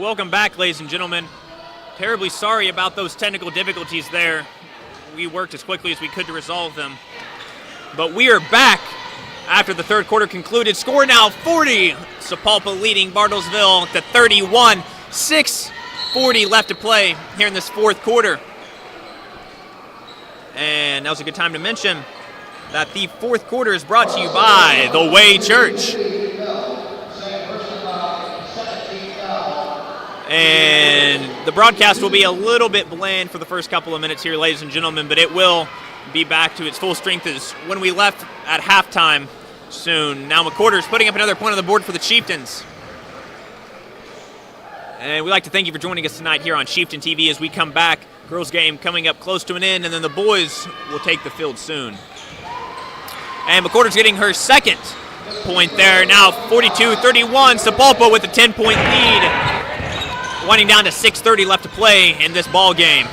welcome back, ladies and gentlemen. Terribly sorry about those technical difficulties there. We worked as quickly as we could to resolve them. But we are back after the third quarter concluded. Score now 40. Sapulpa leading Bartlesville to 31. 6:40 left to play here in this fourth quarter. And that was a good time to mention that the fourth quarter is brought to you by The Way Church. And the broadcast will be a little bit bland for the first couple of minutes here, ladies and gentlemen, but it will be back to its full strength as when we left at halftime soon. Now McQuarters putting up another point on the board for the Chieftains. And we'd like to thank you for joining us tonight here on Chieftain TV as we come back. Girls game coming up close to an end, and then the boys will take the field soon. And McQuarters getting her second point there. Now 42-31, Sapulpa with a 10-point lead. Winding down to 6:30 left to play in this ball game.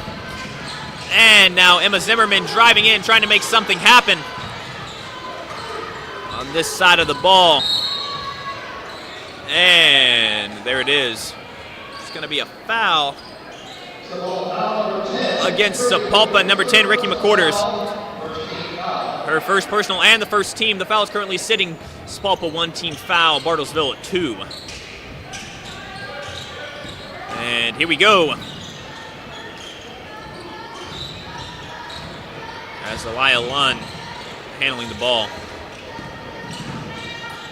And now Emma Zimmerman driving in, trying to make something happen on this side of the ball. And there it is. It's going to be a foul against Sapulpa, number 10, Ricky McQuarters. Her first personal and the first team. The foul is currently sitting. Sapulpa 1-team foul, Bartlesville at 2. And here we go. As Elia Lund handling the ball.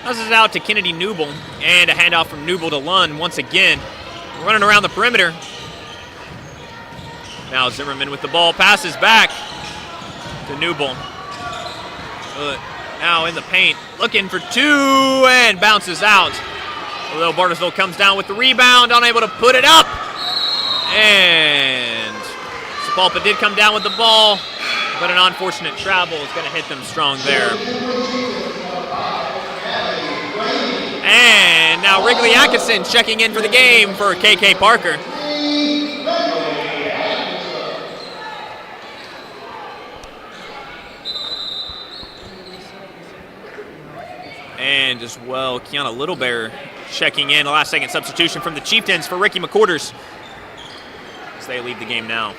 Passes out to Kennedy Newble. And a handoff from Newble to Lund once again. Running around the perimeter. Now Zimmerman with the ball. Passes back to Newble. Now in the paint. Looking for two and bounces out. Although Bartlesville comes down with the rebound, unable to put it up. And Sapulpa did come down with the ball, but an unfortunate travel is going to hit them strong there. And now Wrigley Atkinson checking in for the game for KK Parker. And as well, Kiana Littlebear checking in, a last-second substitution from the Chieftains for Ricky McQuarters as they leave the game now.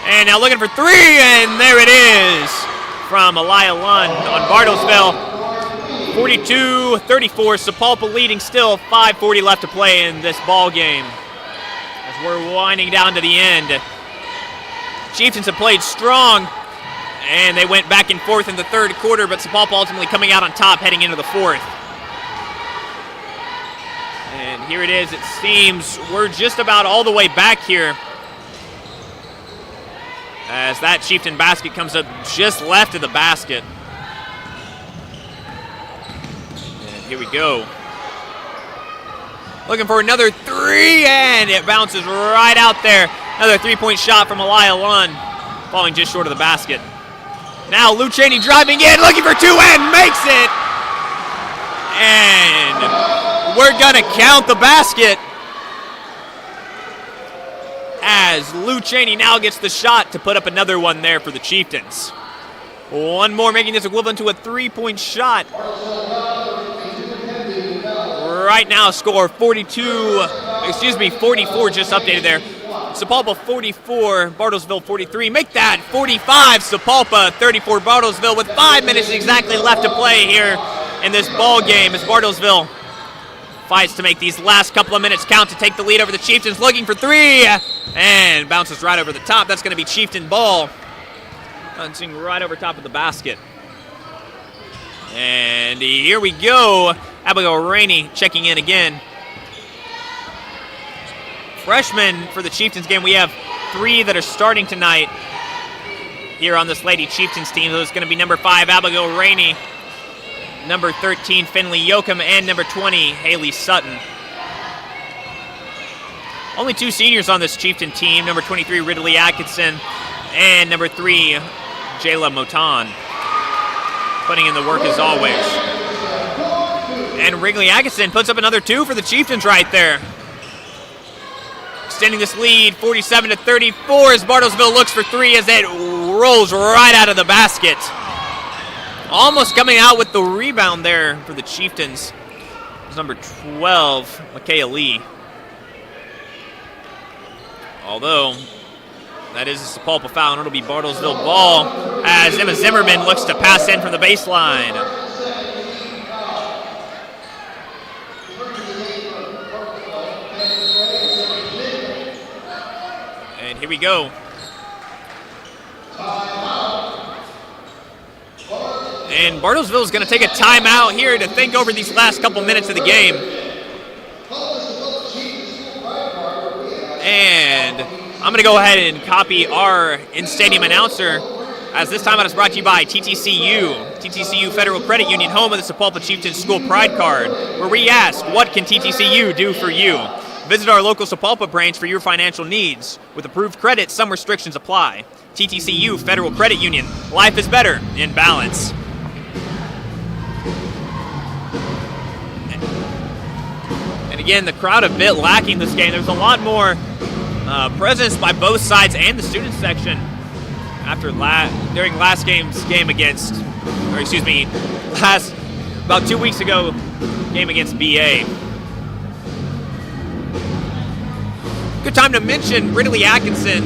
And now looking for three, and there it is from Elia Lund on Bartlesville. 42-34, Sapulpa leading still, 5:40 left to play in this ball game as we're winding down to the end. Chieftains have played strong, and they went back and forth in the third quarter, but Sapulpa ultimately coming out on top heading into the fourth. And here it is. It seems we're just about all the way back here as that Chieftain basket comes up just left of the basket. And here we go. Looking for another three, and it bounces right out there. Another three-point shot from Elia Lund, falling just short of the basket. Now Lou Cheney driving in, looking for two, and makes it. And we're going to count the basket as Lou Cheney now gets the shot to put up another one there for the Chieftains. One more, making this equivalent to a three-point shot. Right now, score 44, just updated there. Sapulpa 44, Bartlesville 43. Make that 45, Sapulpa 34, Bartlesville with 5 minutes exactly left to play here in this ball game as Bartlesville fights to make these last couple of minutes count to take the lead over the Chieftains. Looking for three and bounces right over the top. That's going to be Chieftain ball. Bouncing right over top of the basket. And here we go. Abigail Rainey checking in again. Freshmen for the Chieftains game. We have three that are starting tonight here on this Lady Chieftains team. So it's going to be number 5, Abigail Rainey, number 13, Finley Yoakum, and number 20, Haley Sutton. Only 2 seniors on this Chieftain team, number 23, Ridley Atkinson, and number 3, Jayla Motan. Putting in the work as always. And Wrigley Atkinson puts up another 2 for the Chieftains right there. Extending this lead, 47-34 as Bartlesville looks for 3 as it rolls right out of the basket. Almost coming out with the rebound there for the Chieftains. It was number 12, Micaiah Lee. Although, that is a Sapulpa foul, and it'll be Bartlesville ball as Emma Zimmerman looks to pass in from the baseline. And here we go. And Bartlesville is going to take a timeout here to think over these last couple minutes of the game. And I'm going to go ahead and copy our in-stadium announcer, as this time out is brought to you by TTCU Federal Credit Union, home of the Sapulpa Chieftains School Pride Card, where we ask, what can TTCU do for you? Visit our local Sapulpa branch for your financial needs. With approved credit, some restrictions apply. TTCU Federal Credit Union. Life is better in balance. And again, the crowd a bit lacking this game. There's a lot more presence by both sides and the student section after during last game's game against, or excuse me, about 2 weeks ago, game against BA. Good time to mention Ridley Atkinson,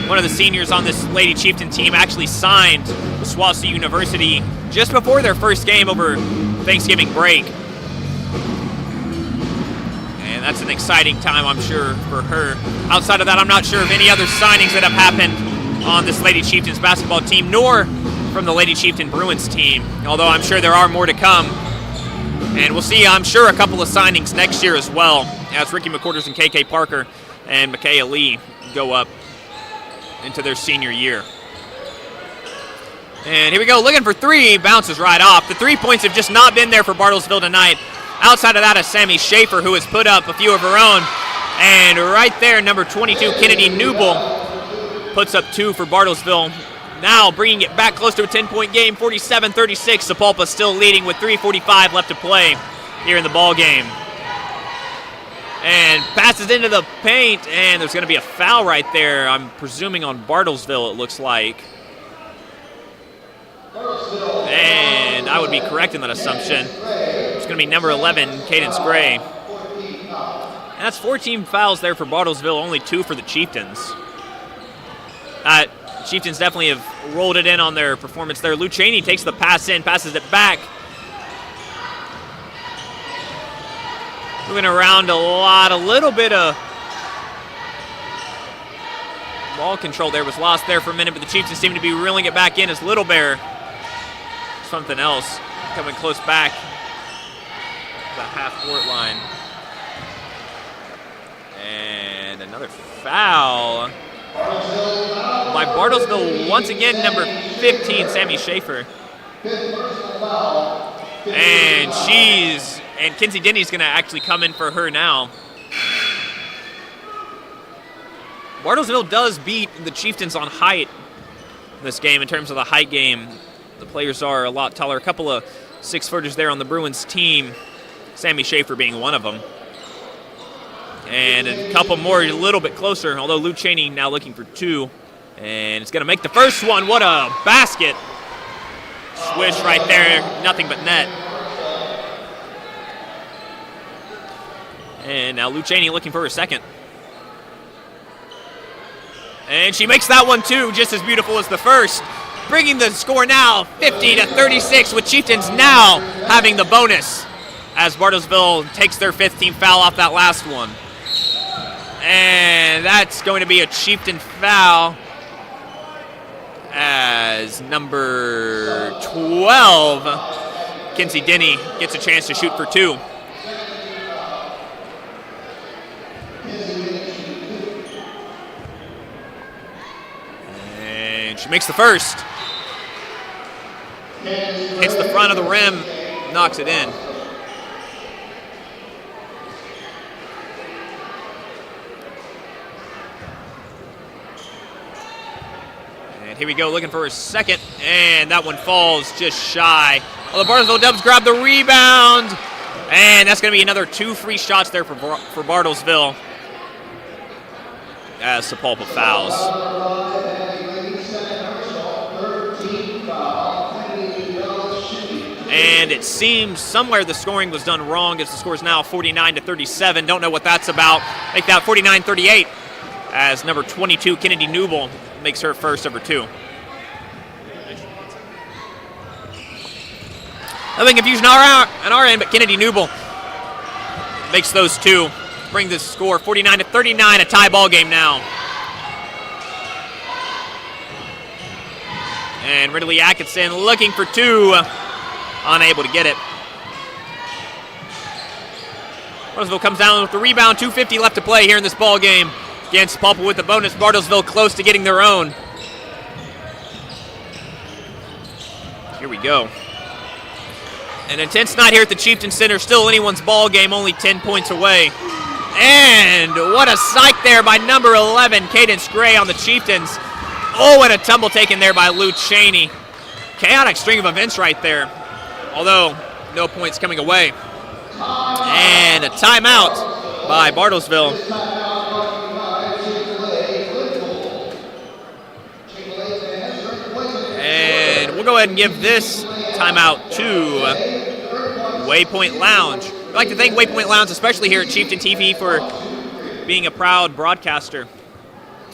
one of the seniors on this Lady Chieftain team, actually signed with Swansea University just before their first game over Thanksgiving break. And that's an exciting time, I'm sure, for her. Outside of that, I'm not sure of any other signings that have happened on this Lady Chieftains basketball team, nor from the Lady Chieftain Bruins team, although I'm sure there are more to come. And we'll see, I'm sure, a couple of signings next year as well, as Ricky McQuarters and KK Parker and Micaiah Lee go up into their senior year. And here we go, looking for three, bounces right off. The 3 points have just not been there for Bartlesville tonight. Outside of that is Sammy Schaefer, who has put up a few of her own. And right there, number 22, Kennedy Newble, puts up 2 for Bartlesville. Now bringing it back close to a 10-point game, 47-36. Sapulpa still leading with 3:45 left to play here in the ball game. And passes into the paint, and there's going to be a foul right there. I'm presuming on Bartlesville, it looks like. And I would be correct in that assumption. It's going to be number 11, Cadence Gray. And that's 14 fouls there for Bartlesville, only 2 for the Chieftains. Chieftains definitely have rolled it in on their performance there. Lou Cheney takes the pass in, passes it back. Moving around a little bit of ball control there was lost there for a minute, but the Chieftains seem to be reeling it back in as Little Bear. Something else coming close back to the half-court line. And another foul by Bartlesville, once again, number 15, Sammy Schaefer. And Kinsey Denny's going to actually come in for her now. Bartlesville does beat the Chieftains on height in this game, in terms of the height game. The players are a lot taller. A couple of 6-footers there on the Bruins team, Sammy Schaefer being one of them. And a couple more a little bit closer, although Lou Cheney now looking for 2. And it's going to make the first one. What a basket. Swish right there, nothing but net. And now Lou Cheney looking for her second. And she makes that one too, just as beautiful as the first. Bringing the score now 50-36, with Chieftains now having the bonus as Bartlesville takes their 5th team foul off that last one. And that's going to be a Chieftain foul as number 12, Kinsey Denny, gets a chance to shoot for 2. And she makes the first. Hits the front of the rim, knocks it in. And here we go, looking for a second, and that one falls just shy. Well, the Bartlesville Dubs grab the rebound, and that's going to be another 2 free shots there for Bartlesville as Sapulpa fouls. And it seems somewhere the scoring was done wrong as the score is now 49-37. Don't know what that's about. Make that 49-38 as number 22, Kennedy Newble, makes her first over 2. Nothing confusion on our end, but Kennedy Newble makes those 2. Bring the score 49-39, a tie ball game now. And Ridley Atkinson looking for 2, unable to get it. Bartlesville comes down with the rebound, 2:50 left to play here in this ball game. Again, Sapulpa with the bonus, Bartlesville close to getting their own. Here we go. An intense night here at the Chieftain Center, still anyone's ball game, only 10 points away. And what a sight there by number 11, Cadence Gray on the Chieftains. Oh, and a tumble taken there by Lou Cheney. Chaotic string of events right there, although no points coming away. And a timeout by Bartlesville. And we'll go ahead and give this timeout to Waypoint Lounge. I'd like to thank Waypoint Lounge, especially here at Chieftain TV, for being a proud broadcaster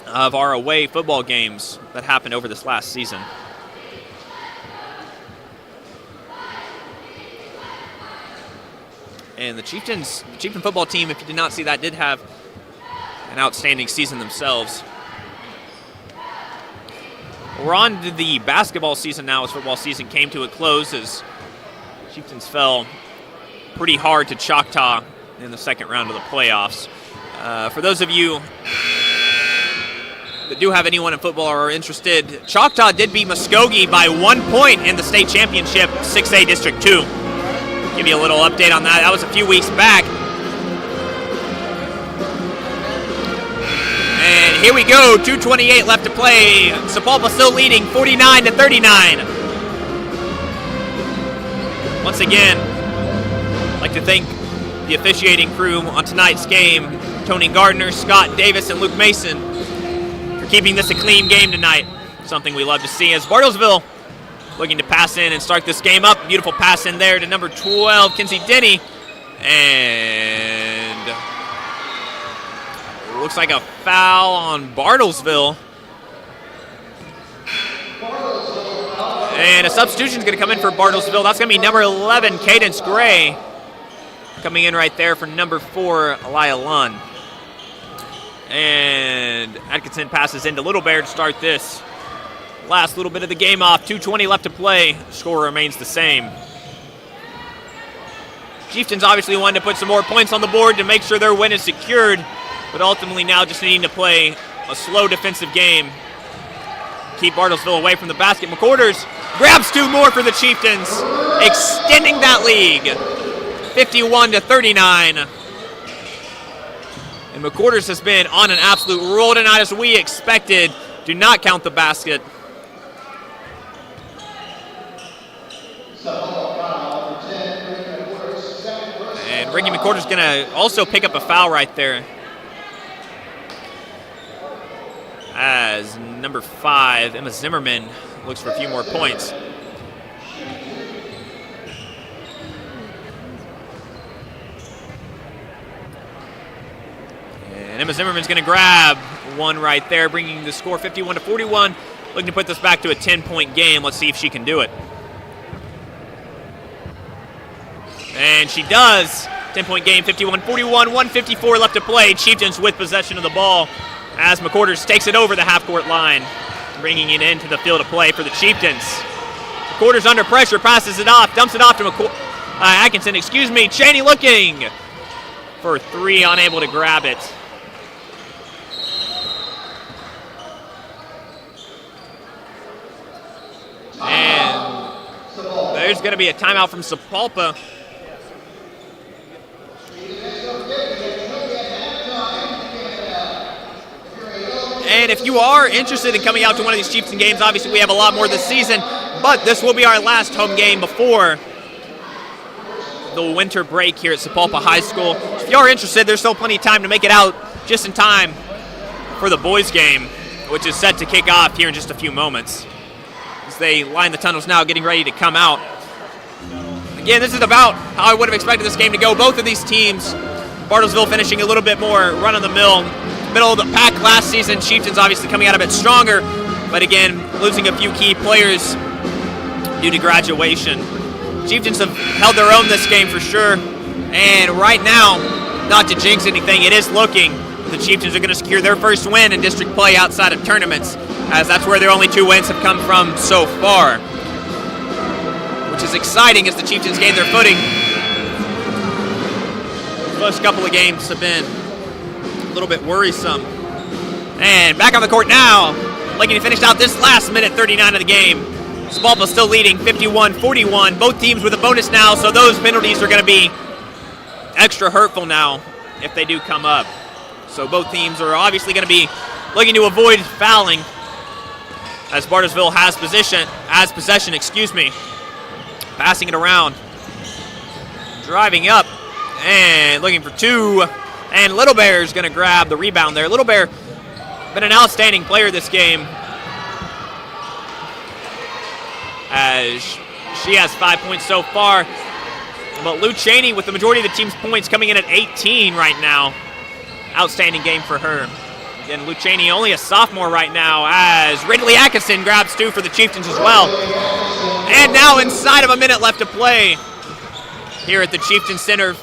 of our away football games that happened over this last season. And the Chieftain football team, if you did not see that, did have an outstanding season themselves. We're on to the basketball season now as football season came to a close as Chieftains fell pretty hard to Choctaw in the second round of the playoffs. For those of you that do have anyone in football or are interested, Choctaw did beat Muskogee by 1 point in the state championship, 6A District 2. Give you a little update on that. That was a few weeks back. And here we go, 2:28 left to play. Sapulpa still leading 49-39. Once again, I'd like to thank the officiating crew on tonight's game, Tony Gardner, Scott Davis, and Luke Mason, for keeping this a clean game tonight. Something we love to see as Bartlesville looking to pass in and start this game up. Beautiful pass in there to number 12, Kinsey Denny. And it looks like a foul on Bartlesville. And a substitution is going to come in for Bartlesville. That's going to be number 11, Cadence Gray, coming in right there for number 4, Elia Lunn. And Atkinson passes into Little Bear to start this last little bit of the game off. 2:20 left to play. Score remains the same. Chieftains obviously wanted to put some more points on the board to make sure their win is secured, but ultimately now just needing to play a slow defensive game. Keep Bartlesville away from the basket. McCorders grabs 2 more for the Chieftains, extending that lead, 51-39. And McCorders has been on an absolute roll tonight as we expected. Do not count the basket. And Ricky McCorders going to also pick up a foul right there, as number 5, Emma Zimmerman, looks for a few more points. And Emma Zimmerman's going to grab one right there, bringing the score 51-41. Looking to put this back to a 10-point game. Let's see if she can do it. And she does. 10-point game, 51-41, 1:54 left to play. Chieftains with possession of the ball as McCorders takes it over the half-court line, bringing it into the field of play for the Chieftains. McCorders under pressure, passes it off, dumps it off to Atkinson, Cheney looking for 3, unable to grab it. And there's going to be a timeout from Sapulpa. And if you are interested in coming out to one of these Chieftain games, obviously we have a lot more this season, but this will be our last home game before the winter break here at Sapulpa High School. If you are interested, there's still plenty of time to make it out just in time for the boys game, which is set to kick off here in just a few moments. As they line the tunnels now, getting ready to come out. again, this is about how I would have expected this game to go. Both of these teams, Bartlesville finishing a little bit more run-of-the-mill, middle of the pack last season. Chieftains obviously coming out a bit stronger, but again, losing a few key players due to graduation. Chieftains have held their own this game for sure, and right now, not to jinx anything, it is looking the Chieftains are going to secure their first win in district play outside of tournaments, as that's where their only 2 wins have come from so far, which is exciting as the Chieftains gain their footing. The first couple of games have been a little bit worrisome. And back on the court now, looking to finish out this last minute 39 of the game. Sapulpa still leading 51-41. Both teams with a bonus now, so those penalties are going to be extra hurtful now if they do come up. So both teams are obviously going to be looking to avoid fouling as Bartlesville has possession, Passing it around. Driving up and looking for 2. And Little Bear is going to grab the rebound there. Little Bear been an outstanding player this game, as she has 5 points so far. But Lou Cheney with the majority of the team's points coming in at 18 right now. Outstanding game for her. Again, Lou Cheney only a sophomore right now, as Ridley Atkinson grabs 2 for the Chieftains as well. And now inside of a minute left to play here at the Chieftain Center.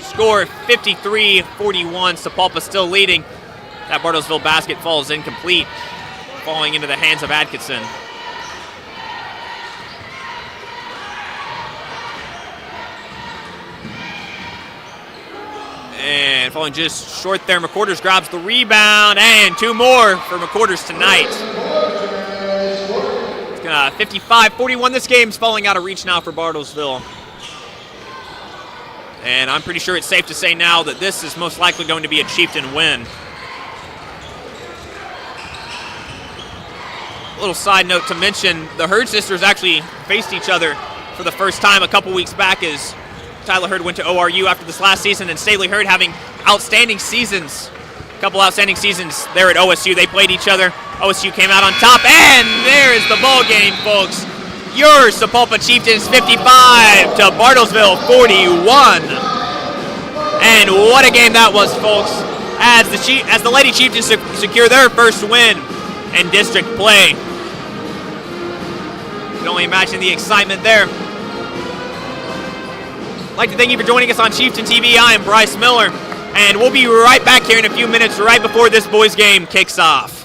Score 53-41. Sapulpa still leading. That Bartlesville basket falls incomplete, falling into the hands of Atkinson. And falling just short there, McQuarters grabs the rebound, and 2 more for McQuarters tonight. It's gonna 55-41. This game's falling out of reach now for Bartlesville. And I'm pretty sure it's safe to say now that this is most likely going to be a Chieftain win. A little side note to mention, the Hurd sisters actually faced each other for the first time a couple weeks back, as Tyler Hurd went to ORU after this last season, and Staley Hurd having outstanding seasons. A couple outstanding seasons there at OSU. They played each other. OSU came out on top, and there is the ball game, folks. Your Sapulpa Chieftains 55 to Bartlesville 41. And what a game that was, folks, as the Lady Chieftains secure their first win in district play. You can only imagine the excitement there. I'd like to thank you for joining us on Chieftain TV. I am Bryce Miller, and we'll be right back here in a few minutes, right before this boys' game kicks off.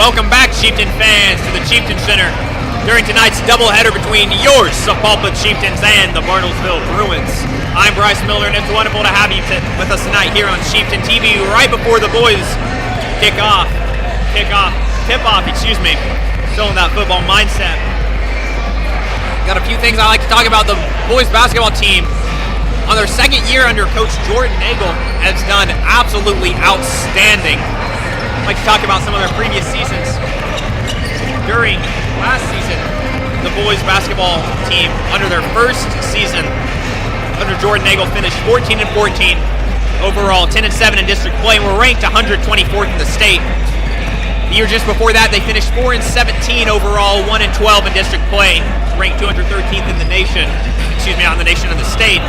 Welcome back, Chieftain fans, to the Chieftain Center during tonight's doubleheader between your Sapulpa Chieftains and the Bartlesville Bruins. I'm Bryce Miller, and it's wonderful to have you with us tonight here on Chieftain TV right before the boys tip off, still in that football mindset. Got a few things I like to talk about. The boys basketball team, on their second year under Coach Jordan Nagel, has done absolutely outstanding. I'd like to talk about some of their previous seasons. During last season, the boys basketball team, under their first season under Jordan Nagel, finished 14-14 overall, 10-7 in district play, and were ranked 124th in the state. The year just before that, they finished 4-17 overall, 1-12 in district play, ranked 213th in the nation. Not in the nation, in the state.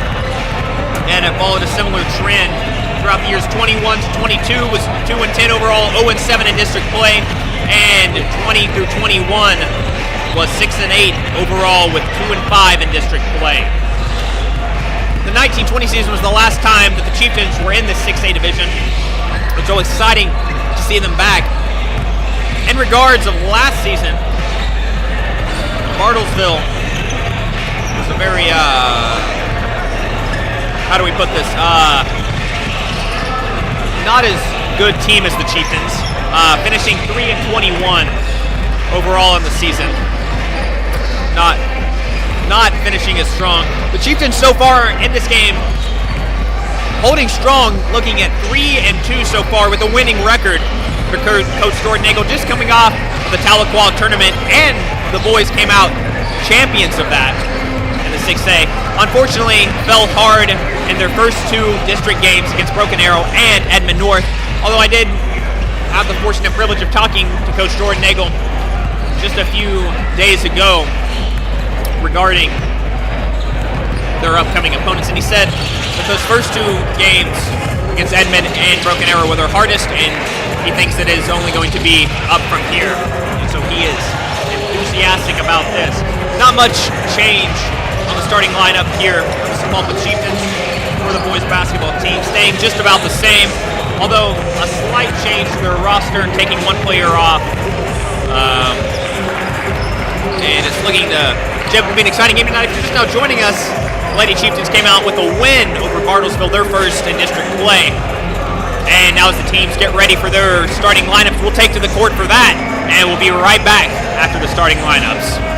And it followed a similar trend throughout the years. 21-22 was 2-10 overall, 0-7 in district play, and 20-21 was 6-8 overall with 2-5 in district play. The 1920 season was the last time that the Chieftains were in the 6A division. It's so exciting to see them back. In regards of last season, Bartlesville was a very, how do we put this? Not as good team as the Chieftains, finishing 3-21 overall in the season. Not finishing as strong. The Chieftains so far in this game holding strong, looking at 3-2 so far with a winning record for Coach Jordan Nagel, just coming off the Tahlequah tournament, and the boys came out champions of that in the 6A. Unfortunately, fell hard in their first two district games against Broken Arrow and Edmond North, although I did have the fortunate privilege of talking to Coach Jordan Nagel just a few days ago regarding their upcoming opponents, and he said that those first two games against Edmond and Broken Arrow were their hardest, and he thinks that it is only going to be up from here, and so he is enthusiastic about this. Not much change on the starting lineup here for the Sapulpa Chieftains for the boys basketball team, staying just about the same, although a slight change to their roster and taking one player off. And it's looking to be an exciting game tonight. If you're just now joining us, the Lady Chieftains came out with a win over Bartlesville, their first in district play. And now as the teams get ready for their starting lineups, we'll take to the court for that, and we'll be right back after the starting lineups.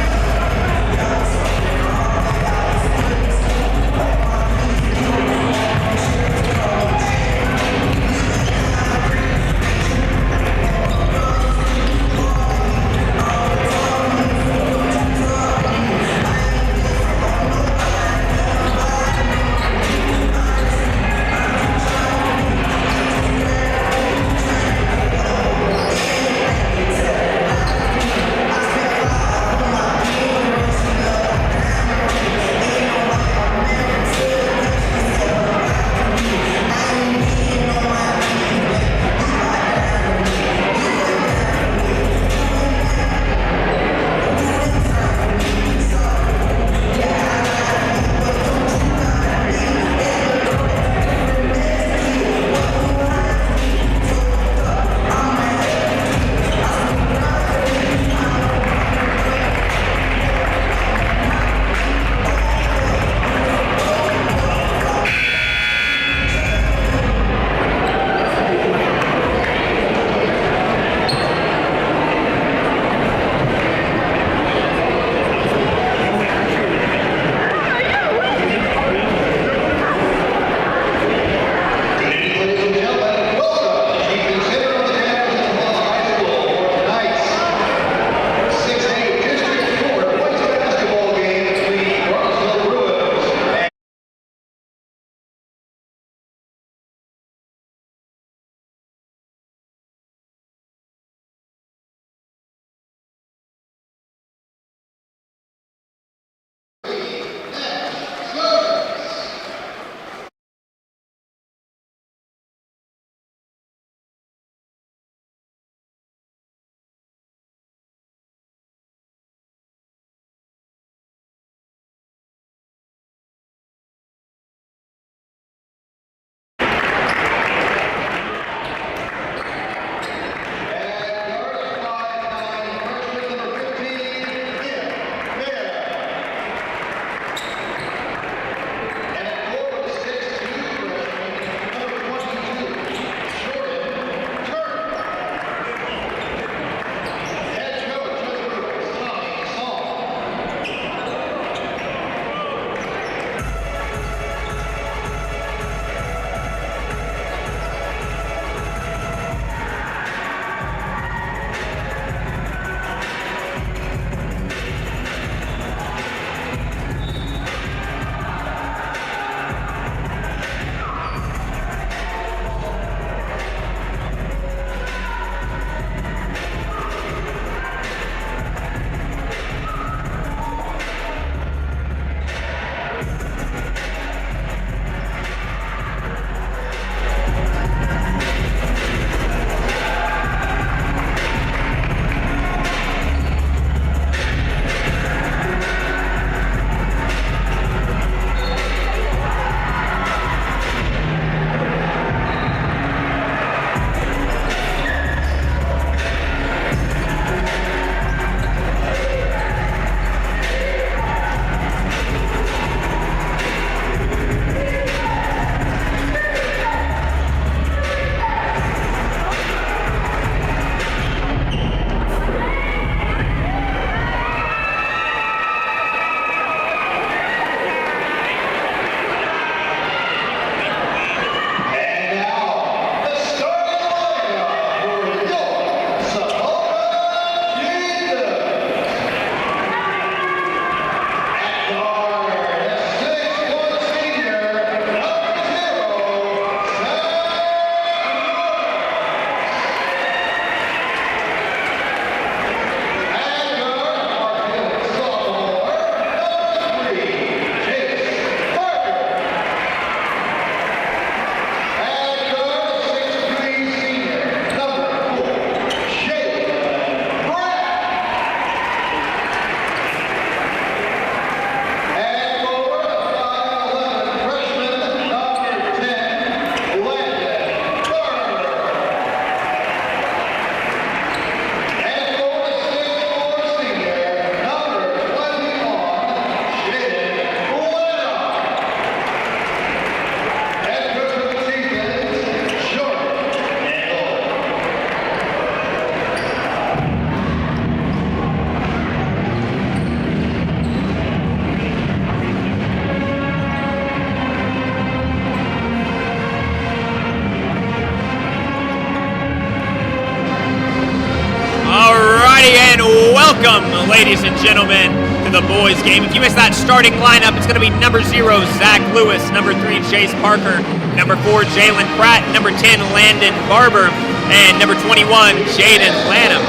Welcome, ladies and gentlemen, to the boys' game. If you missed that starting lineup, it's going to be number 0, Zach Lewis, number 3, Chase Parker, number 4, Jalen Pratt, number 10, Landon Barber, and number 21, Jaden Lanham.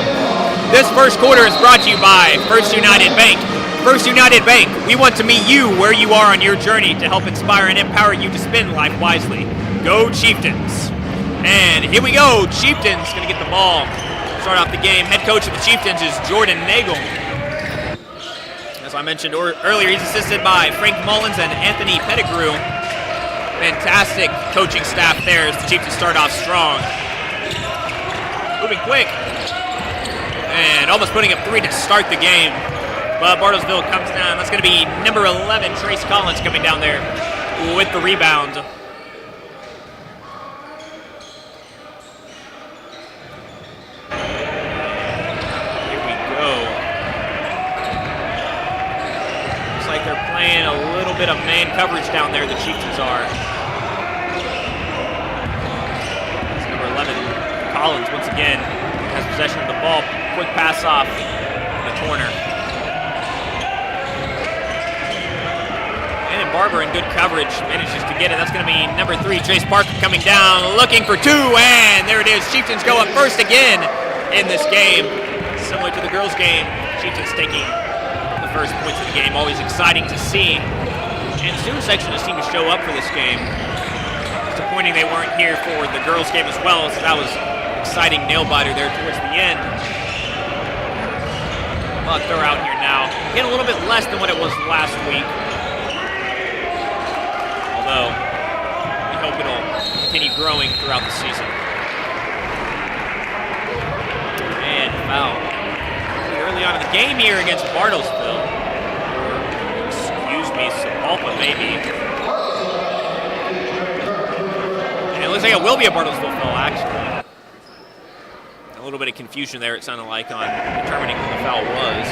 This first quarter is brought to you by First United Bank. First United Bank, we want to meet you where you are on your journey to help inspire and empower you to spend life wisely. Go Chieftains. And here we go, Chieftains going to get the ball. Start off the game. Head coach of the Chieftains is Jordan Nagel. As I mentioned earlier, he's assisted by Frank Mullins and Anthony Pettigrew. Fantastic coaching staff there as the Chieftains start off strong. Moving quick. And almost putting up 3 to start the game. But Bartlesville comes down. That's going to be number 11, Trace Collins, coming down there with the rebound. Playing a little bit of man coverage down there, the Chieftains are. It's number 11, Collins, once again, has possession of the ball. Quick pass off in the corner. And Barber in good coverage manages to get it. That's going to be number 3, Chase Parker, coming down, looking for 2, and there it is. Chieftains go up first again in this game. Similar to the girls' game, Chieftains taking first points of the game, always exciting to see. And the student section just seemed to show up for this game. Disappointing they weren't here for the girls' game as well, so that was exciting nail-biter there towards the end. But they're out here now. Getting a little bit less than what it was last week. Although, we hope it'll continue growing throughout the season. And foul. Early on in the game here against Bartlesville. Or, excuse me, Sapulpa maybe. And it looks like it will be a Bartlesville foul, actually. A little bit of confusion there, it sounded like, on determining who the foul was.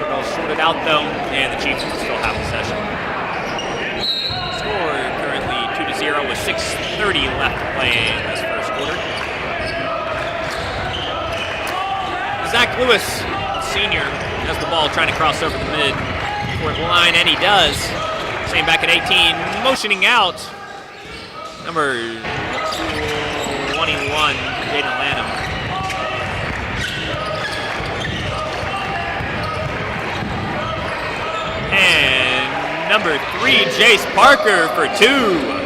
All sorted out, though, and the Chiefs still have possession. Score currently 2-0 with 6:30 left to play in this first quarter. Zach Lewis, senior, has the ball trying to cross over the mid-court line, and he does. Same back at 18, motioning out. Number 21, Jaden Lanham. And number 3, Jace Parker for 2.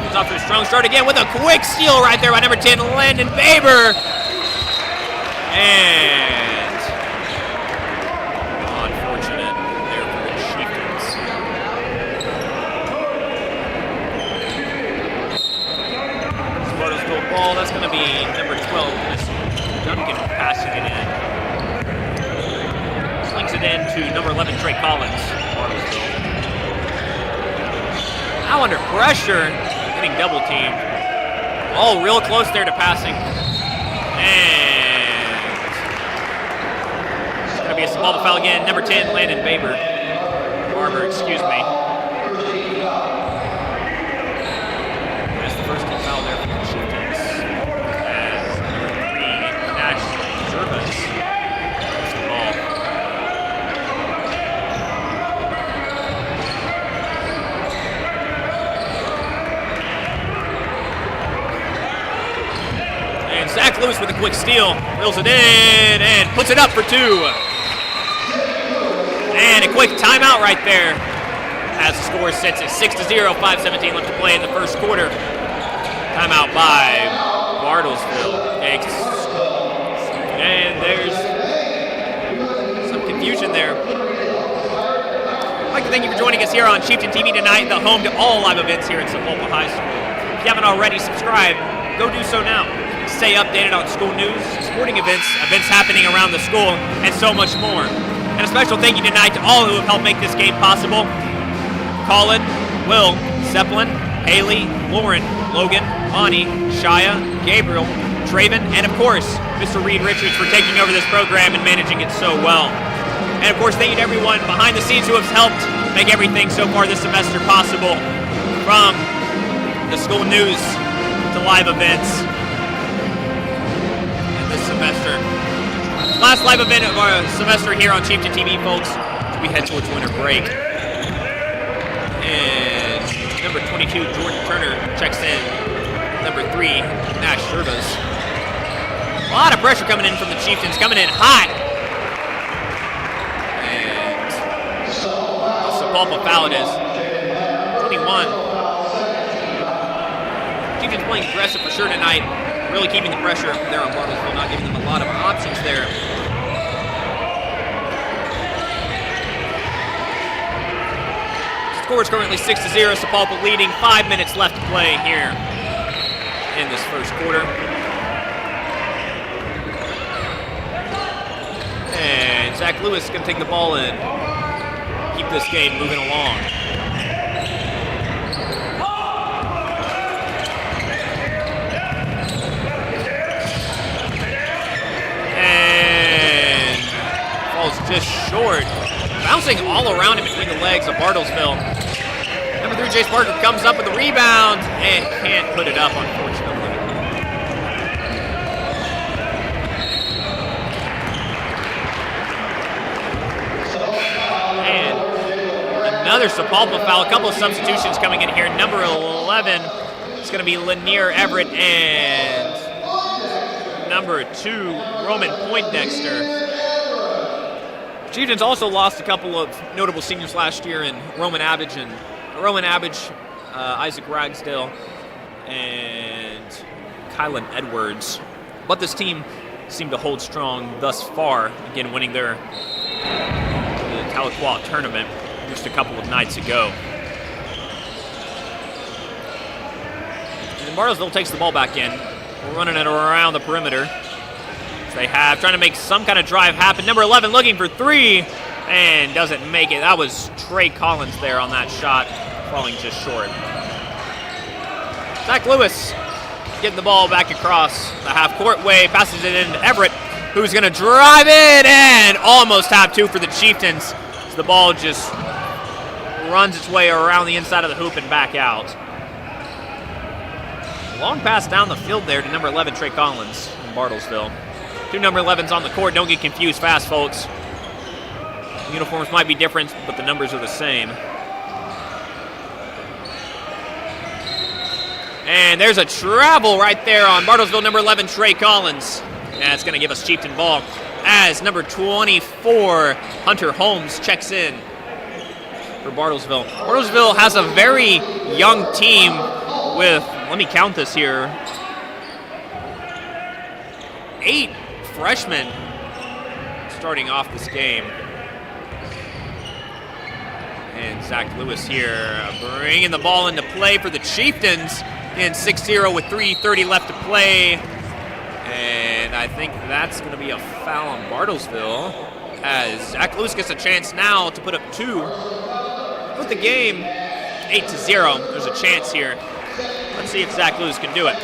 Off to a strong start again with a quick steal right there by number 10, Landon Baber. And unfortunate there for the Chieftains. Bartlesville ball, that's going to be number 12, Duncan passing it in. Slings it in to number 11, Trey Collins. Bartlesville. Now under pressure. Getting double teamed. Oh, real close there to passing. And it's going to be a small foul again. Number 10, Landon Barber, excuse me. That's the first team foul there for the Chieftains. As number 3, Nash Jervis gets the ball. Zach Lewis with a quick steal, reels it in, and puts it up for 2. And a quick timeout right there as the score sits at 6-0, 5:17 left to play in the first quarter. Timeout by Bartlesville. And there's some confusion there. I'd like to thank you for joining us here on Chieftain TV tonight, the home to all live events here at Sapulpa High School. If you haven't already subscribed, go do so now. Stay updated on school news, sporting events happening around the school, and so much more. And a special thank you tonight to all who have helped make this game possible. Colin, Will, Zeppelin, Haley, Lauren, Logan, Monty, Shia, Gabriel, Traven, and of course, Mr. Reed Richards for taking over this program and managing it so well. And of course, thank you to everyone behind the scenes who has helped make everything so far this semester possible, from the school news to live events this semester. Last live event of our semester here on Chieftain TV, folks. As we head towards winter break. And number 22, Jordan Turner, checks in. Number 3, Nash Shervas. A lot of pressure coming in from the Chieftains, coming in hot. And Sapulpa foul it is. 21. Chieftains playing aggressive for sure tonight. Really keeping the pressure there on Bartlesville, not giving them a lot of options there. Score is currently 6-0. Sapulpa leading. 5 minutes left to play here in this first quarter. And Zach Lewis is going to take the ball and keep this game moving along. And falls just short. Bouncing all around in between the legs of Bartlesville. Number 3, Jace Parker comes up with the rebound and can't put it up, unfortunately. And another Sapulpa foul. A couple of substitutions coming in here. Number 11 is going to be Lanier Everett and number 2, Roman Poindexter. Chieftains also lost a couple of notable seniors last year in Roman Abbage, Isaac Ragsdale, and Kylan Edwards. But this team seemed to hold strong thus far, again winning the Tahlequah tournament just a couple of nights ago. And Bartlesville takes the ball back in. We're running it around the perimeter. They have, trying to make some kind of drive happen. Number 11 looking for 3 and doesn't make it. That was Trey Collins there on that shot, falling just short. Zach Lewis getting the ball back across the half-court way, passes it into Everett, who's going to drive in and almost have 2 for the Chieftains. So the ball just runs its way around the inside of the hoop and back out. Long pass down the field there to number 11, Trey Collins from Bartlesville. 2 number 11s on the court. Don't get confused fast, folks. The uniforms might be different, but the numbers are the same. And there's a travel right there on Bartlesville, number 11, Trey Collins. That's going to give us Chieftain ball as number 24, Hunter Holmes, checks in for Bartlesville. Bartlesville has a very young team with, let me count this here, 8 freshmen starting off this game. And Zach Lewis here bringing the ball into play for the Chieftains in 6-0 with 3:30 left to play. And I think that's going to be a foul on Bartlesville as Zach Lewis gets a chance now to put up 2. Put the game 8-0. There's a chance here. Let's see if Zach Lewis can do it.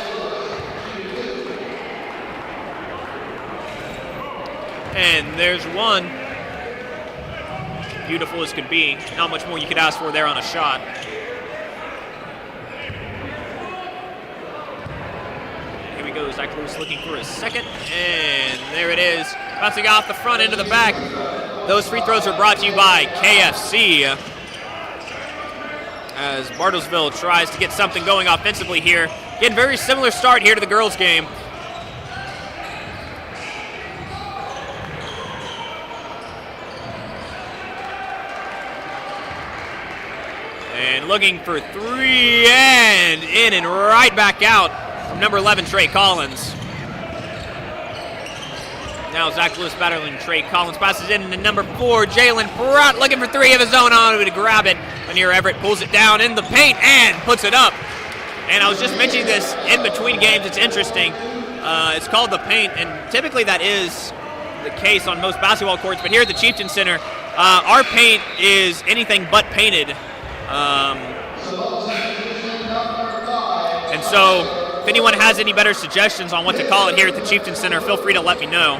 And there's one. Beautiful as could be. Not much more you could ask for there on a shot. Here we go. Zach Lewis looking for his second. And there it is. Bouncing off the front into the back. Those free throws are brought to you by KFC. As Bartlesville tries to get something going offensively here. Again, very similar start here to the girls' game. And looking for 3 and in and right back out from number 11, Trey Collins. Now Zach Lewis battling Trey Collins. Passes in to number 4, Jalen Pratt, looking for 3 of his own on to grab it. Lanier Everett pulls it down in the paint and puts it up. And I was just mentioning this in between games. It's interesting. It's called the paint, and typically that is the case on most basketball courts. But here at the Chieftain Center, our paint is anything but painted. And so if anyone has any better suggestions on what to call it here at the Chieftain Center, feel free to let me know,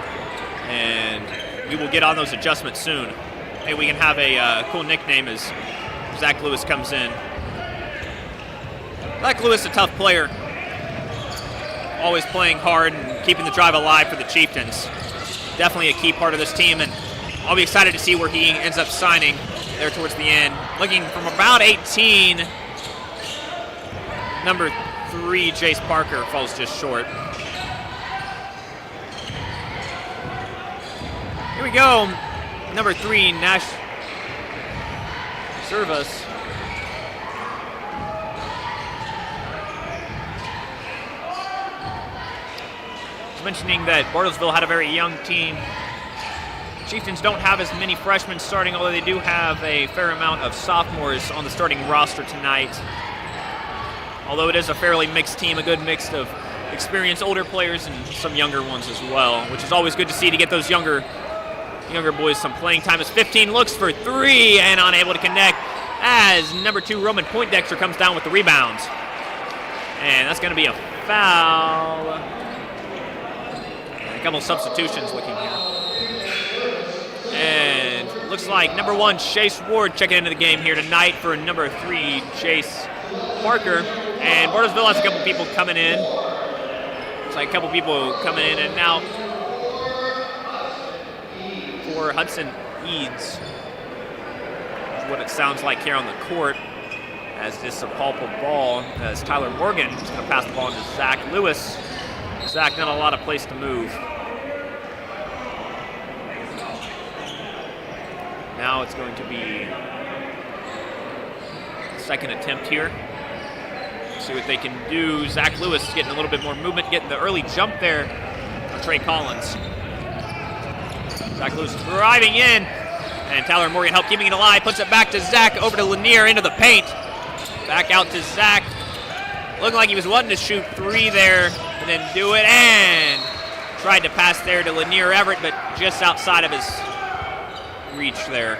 and we will get on those adjustments soon. Maybe we can have a cool nickname as Zach Lewis comes in. Zach Lewis, a tough player, always playing hard and keeping the drive alive for the Chieftains. Definitely a key part of this team, and I'll be excited to see where he ends up signing there towards the end. Looking from about 18, number 3, Jace Parker, falls just short. Here we go. Number 3, Nash Service. Mentioning that Bartlesville had a very young team. Chieftains don't have as many freshmen starting, although they do have a fair amount of sophomores on the starting roster tonight. Although it is a fairly mixed team, a good mix of experienced older players and some younger ones as well, which is always good to see, to get those younger boys some playing time. As 15 looks for 3 and unable to connect, as number 2 Roman Poindexter comes down with the rebound. And that's going to be a foul. A couple substitutions looking here. And looks like number 1, Chase Ward, checking into the game here tonight for number 3, Chase Parker. And Bartlesville has a couple people coming in. Looks like a couple people coming in and out for Hudson Eads. That's what it sounds like here on the court, as this Sapulpa ball, as Tyler Morgan is going to pass the ball to Zach Lewis. Zach, not a lot of place to move. Now it's going to be second attempt here. See what they can do. Zach Lewis getting a little bit more movement, getting the early jump there for Trey Collins. Zach Lewis driving in, and Tyler Morgan helped keeping it alive. Puts it back to Zach, over to Lanier, into the paint. Back out to Zach. Looking like he was wanting to shoot 3 there, but didn't do it, and tried to pass there to Lanier Everett, but just outside of his reach there.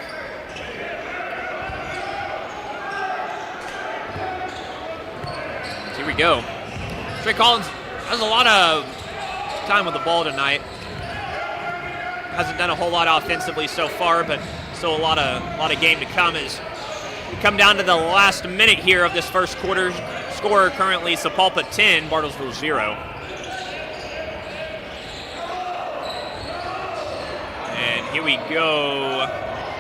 Here we go. Trey Collins has a lot of time with the ball tonight. Hasn't done a whole lot offensively so far, but still a lot of game to come as we come down to the last minute here of this first quarter. Score currently Sapulpa 10, Bartlesville 0. And here we go.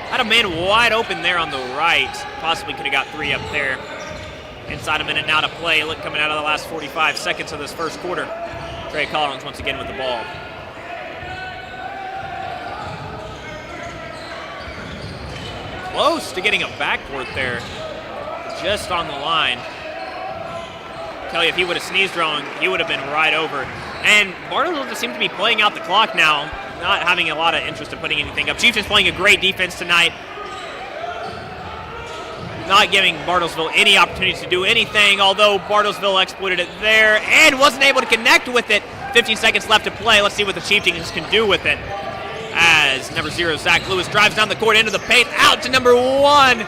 Had a man wide open there on the right. Possibly could have got 3 up there. Inside a minute now to play. Look, coming out of the last 45 seconds of this first quarter. Trey Collins once again with the ball. Close to getting a backcourt there. Just on the line. Tell you, if he would have sneezed wrong, he would have been right over. And Bartlesville just seems to be playing out the clock now, not having a lot of interest in putting anything up. Chieftains playing a great defense tonight, not giving Bartlesville any opportunities to do anything, although Bartlesville exploited it there and wasn't able to connect with it. 15 seconds left to play. Let's see what the Chieftains can do with it. As number 0, Zach Lewis, drives down the court into the paint, out to number 1,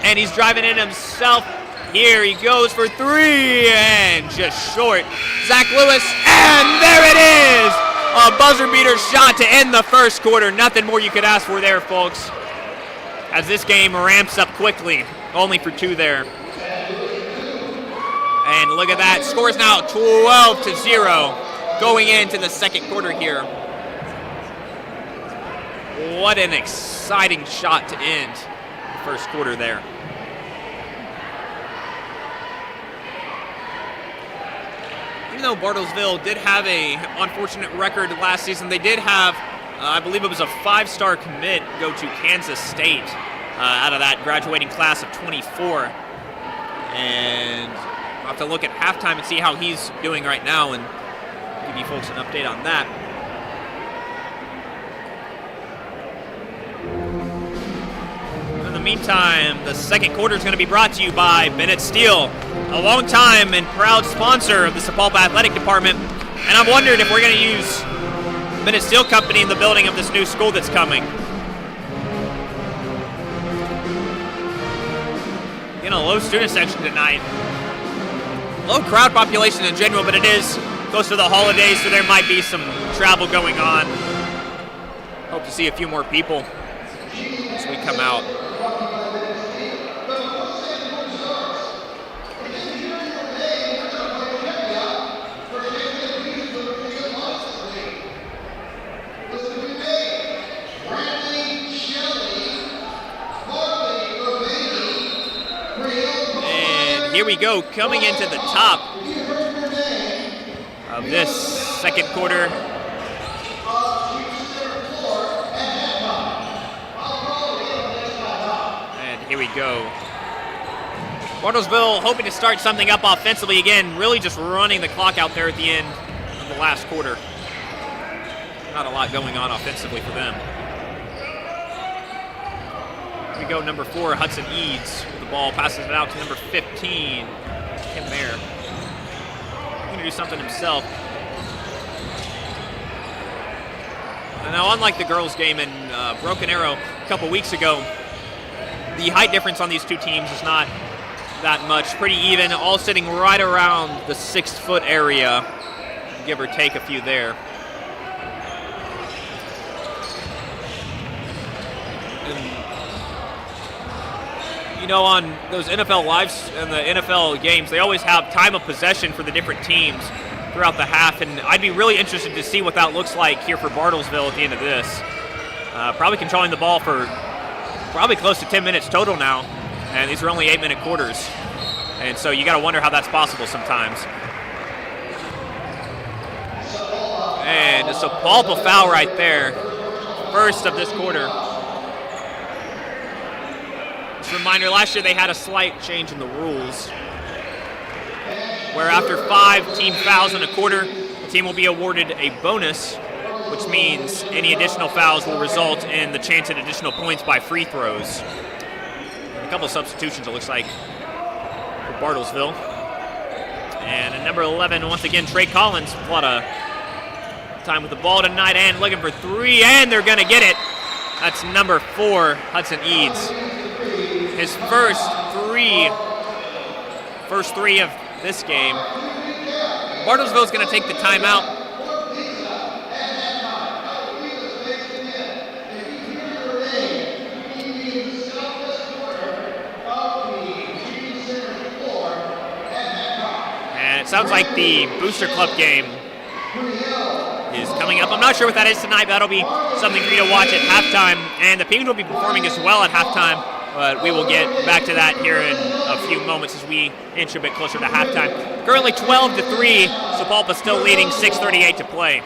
and he's driving in himself. Here he goes for 3, and just short. Zach Lewis, and there it is! A buzzer beater shot to end the first quarter. Nothing more you could ask for there, folks. As this game ramps up quickly, only for 2 there. And look at that, score is now 12-0 going into the second quarter here. What an exciting shot to end the first quarter there. Even though Bartlesville did have a unfortunate record last season, they did have, I believe it was a 5-star commit go to Kansas State out of that graduating class of 24. And I'll have to look at halftime and see how he's doing right now and give you folks an update on that. In the meantime, the second quarter is going to be brought to you by Bennett Steel, a long-time and proud sponsor of the Sapulpa Athletic Department. And I'm wondering if we're going to use Bennett Steel Company in the building of this new school that's coming. In a low student section tonight. Low crowd population in general, but it is close to the holidays, so there might be some travel going on. Hope to see a few more people as we come out. here we go, coming into the top of this second quarter. And here we go. Bartlesville hoping to start something up offensively again, really just running the clock out there at the end of the last quarter. Not a lot going on offensively for them. Here we go, number 4, Hudson Eads with the ball, passes it out to number 15, Kim Mayer. Going to do something himself. And now, unlike the girls' game in Broken Arrow a couple weeks ago, the height difference on these two teams is not that much. Pretty even, all sitting right around the 6-foot area, give or take a few there. You know, on those NFL lives and the NFL games, they always have time of possession for the different teams throughout the half, and I'd be really interested to see what that looks like here for Bartlesville at the end of this. Probably controlling the ball for probably close to 10 minutes total now, and these are only 8-minute quarters, and so you got to wonder how that's possible sometimes. And a Sapulpa foul right there, first of this quarter. Just a reminder, last year they had a slight change in the rules, where after 5 team fouls in a quarter, the team will be awarded a bonus, which means any additional fouls will result in the chance at additional points by free throws. A couple of substitutions, it looks like, for Bartlesville. And at number 11, once again, Trey Collins. A lot of time with the ball tonight and looking for 3, and they're going to get it. That's number 4, Hudson Eads. His first three of this game. Bartlesville's going to take the timeout. And it sounds like the Booster Club game is coming up. I'm not sure what that is tonight, but that'll be something for you to watch at halftime. And the Penguins will be performing as well at halftime. But we will get back to that here in a few moments as we inch a bit closer to halftime. Currently 12-3, Sapulpa still leading, 6:38 to play.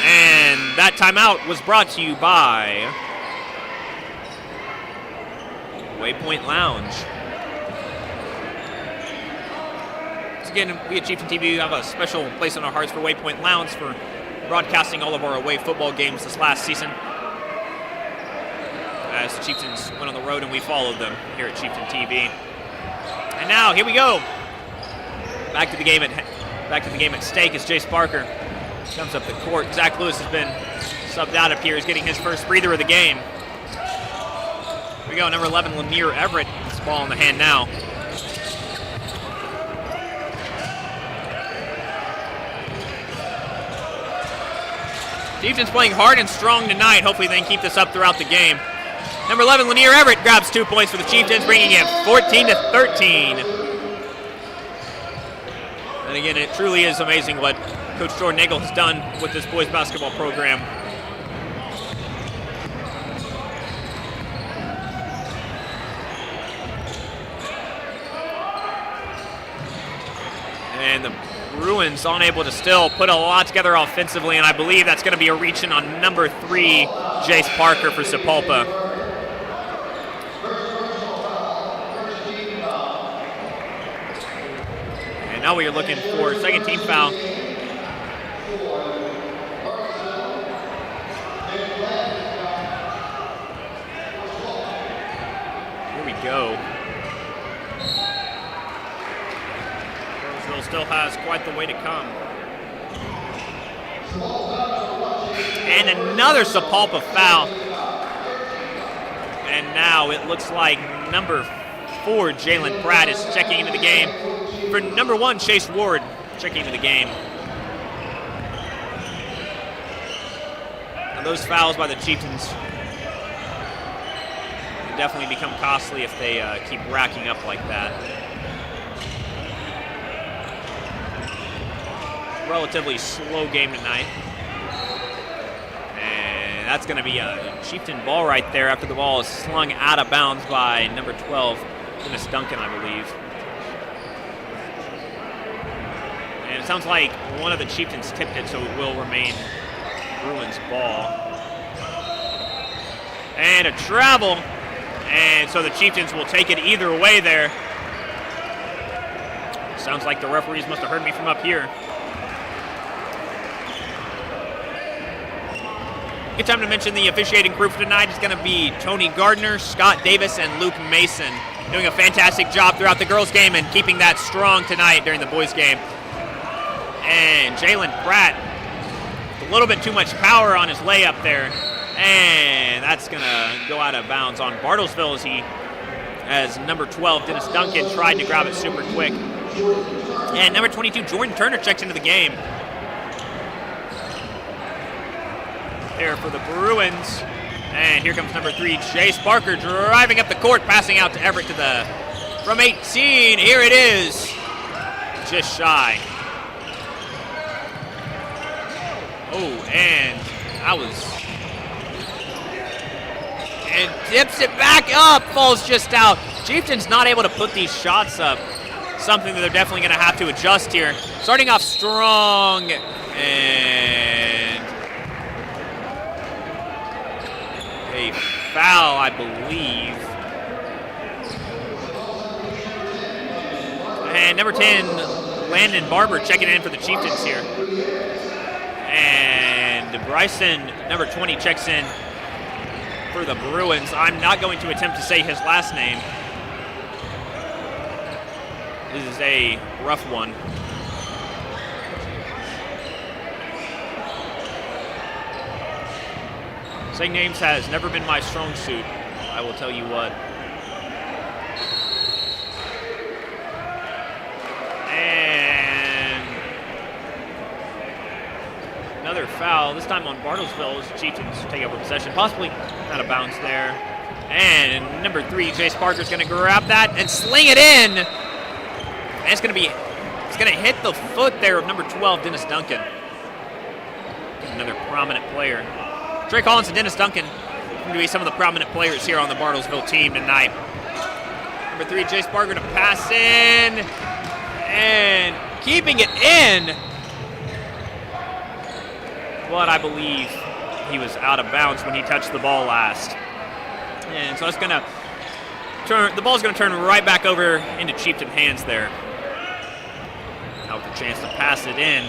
And that timeout was brought to you by Waypoint Lounge. Once again, we at Chieftain TV have a special place in our hearts for Waypoint Lounge for broadcasting all of our away football games this last season, as the Chieftains went on the road and we followed them here at Chieftain TV. And now, here we go. Back to the game at stake as Jace Parker comes up the court. Zach Lewis has been subbed out up here. He's getting his first breather of the game. Here we go, number 11, Lanier Everett. This ball in the hand now. Chieftains playing hard and strong tonight. Hopefully they can keep this up throughout the game. Number 11, Lanier Everett grabs 2 points for the Chieftains, bringing it 14-13. And again, it truly is amazing what Coach Jordan Nagel has done with this boys basketball program. And the Bruins unable to still put a lot together offensively, and I believe that's going to be a reach-in on number 3, Jace Parker for Sapulpa. And now we are looking for second team foul. Here we go. Still has quite the way to come. And another Sapulpa foul. And now it looks like number 4, Jalen Pratt, is checking into the game. For number 1, Chase Ward, checking into the game. And those fouls by the Chieftains can definitely become costly if they keep racking up like that. Relatively slow game tonight. And that's going to be a Chieftain ball right there after the ball is slung out of bounds by number 12, Dennis Duncan, I believe. And it sounds like one of the Chieftains tipped it, so it will remain Bruins ball. And a travel. And so the Chieftains will take it either way there. Sounds like the referees must have heard me from up here. Good time to mention the officiating crew for tonight is going to be Tony Gardner, Scott Davis, and Luke Mason. Doing a fantastic job throughout the girls' game and keeping that strong tonight during the boys' game. And Jalen Pratt, a little bit too much power on his layup there. And that's going to go out of bounds on Bartlesville as number 12, Dennis Duncan, tried to grab it super quick. And number 22, Jordan Turner, checks into the game. There for the Bruins. And here comes number 3, Jace Barker, driving up the court, passing out to Everett from 18. Here it is. Just shy. Oh, and and tips it back up, falls just out. Chieftain's not able to put these shots up. Something that they're definitely going to have to adjust here. Starting off strong, and a foul, I believe. And number 10, Landon Barber, checking in for the Chieftains here. And Bryson, number 20, checks in for the Bruins. I'm not going to attempt to say his last name. This is a rough one. Saying names has never been my strong suit, I will tell you what. And another foul, this time on Bartlesville, as the Chieftains take over possession, possibly out of bounds there. And number 3, Jace Parker's going to grab that and sling it in. And it's going to hit the foot there of number 12, Dennis Duncan. Another prominent player. Trey Collins and Dennis Duncan going to be some of the prominent players here on the Bartlesville team tonight. Number 3, Jace Barker to pass in. And keeping it in. But I believe he was out of bounds when he touched the ball last. And so it's going to turn, the ball's going to turn right back over into Chieftain hands there. Now with a chance to pass it in.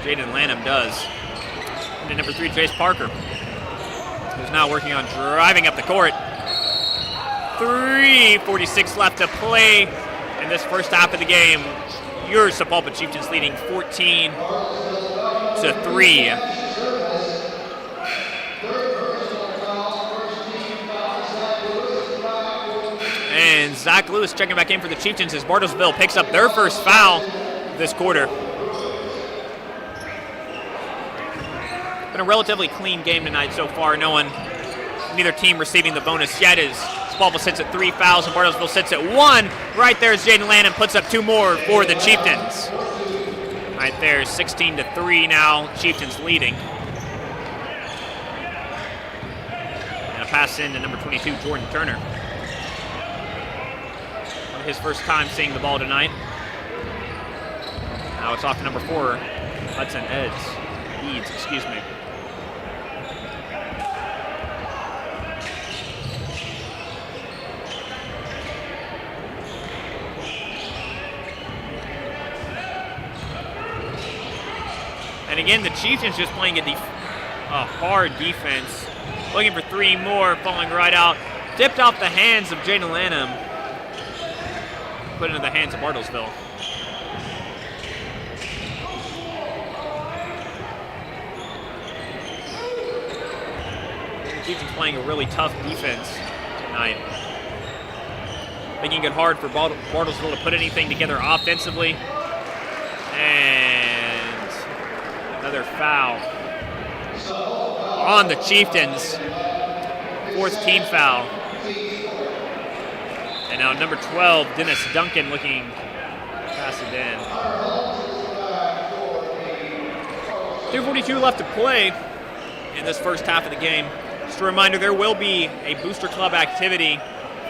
Jaden Lanham does. And number 3, Jace Parker, who's now working on driving up the court. 3:46 left to play in this first half of the game. Your Sapulpa Chieftains leading 14-3. And Zach Lewis checking back in for the Chieftains as Bartlesville picks up their first foul this quarter. Been a relatively clean game tonight so far. Neither team receiving the bonus yet as Sapulpa sits at 3 fouls and Bartlesville sits at 1. Right there as Jaden Lanham puts up 2 more for the Chieftains. Right there, 16-3 now, Chieftains leading. And a pass in to number 22, Jordan Turner. His first time seeing the ball tonight. Now it's off to number 4, Hudson Eads, excuse me. And again, the Chieftains just playing a hard defense. Looking for 3 more, falling right out. Tipped off the hands of Jaden Lanham. Put into the hands of Bartlesville. The Chieftains playing a really tough defense tonight. Making it hard for Bartlesville to put anything together offensively. And another foul on the Chieftains. 4th team foul. And now number 12, Dennis Duncan looking to pass it in. 2:42 left to play in this first half of the game. Just a reminder, there will be a Booster Club activity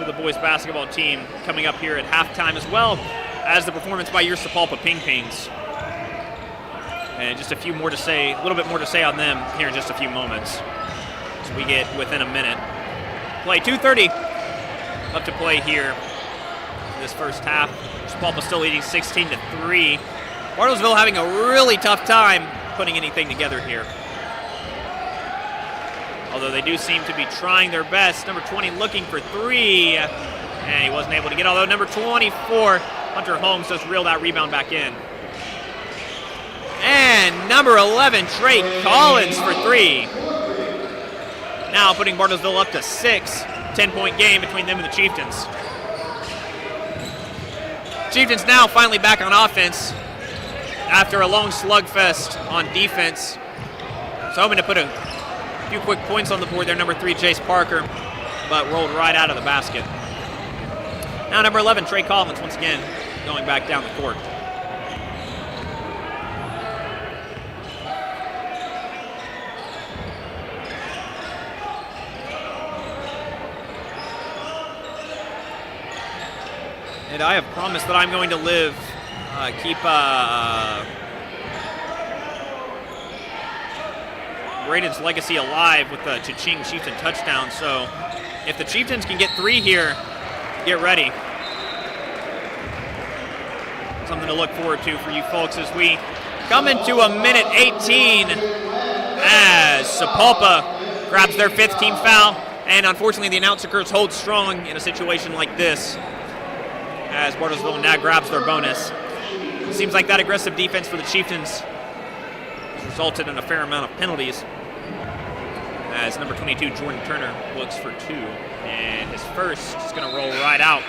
for the boys basketball team coming up here at halftime, as well as the performance by your Sapulpa Ping Pings. And just a few more to say, a little bit more to say on them here in just a few moments. So we get within a minute. Play 2:30 left to play here in this first half. Sapulpa still leading 16-3. Bartlesville having a really tough time putting anything together here. Although they do seem to be trying their best. Number 20 looking for three, and he wasn't able to get, although number 24, Hunter Holmes, does reel that rebound back in. And number 11, Trey Collins for three. Now putting Bartlesville up to 6, 10-point game between them and the Chieftains. Chieftains now finally back on offense after a long slugfest on defense. So hoping to put a few quick points on the board there. Number 3, Jace Parker, but rolled right out of the basket. Now number 11, Trey Collins, once again, going back down the court. And I have promised that I'm going to keep Braden's legacy alive with the Cha-Ching Chieftain touchdown. So if the Chieftains can get 3 here, get ready. Something to look forward to for you folks as we come into a minute 18 as Sapulpa grabs their 5th team foul. And unfortunately, the announcer curse holds strong in a situation like this, as Bartlesville now grabs their bonus. It seems like that aggressive defense for the Chieftains has resulted in a fair amount of penalties, as number 22, Jordan Turner, looks for 2. And his first is going to roll right out.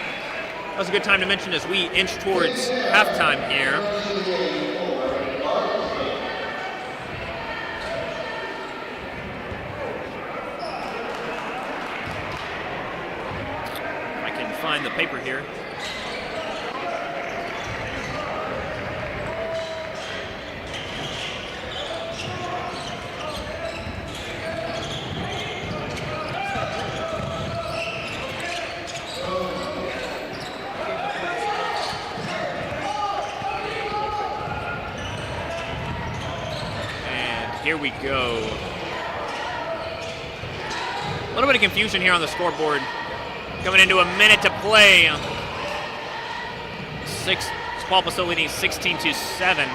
That was a good time to mention as we inch towards halftime here. If I can find the paper here. Here we go. A little bit of confusion here on the scoreboard. Coming into a minute to play. Sapulpa still leading 16-7.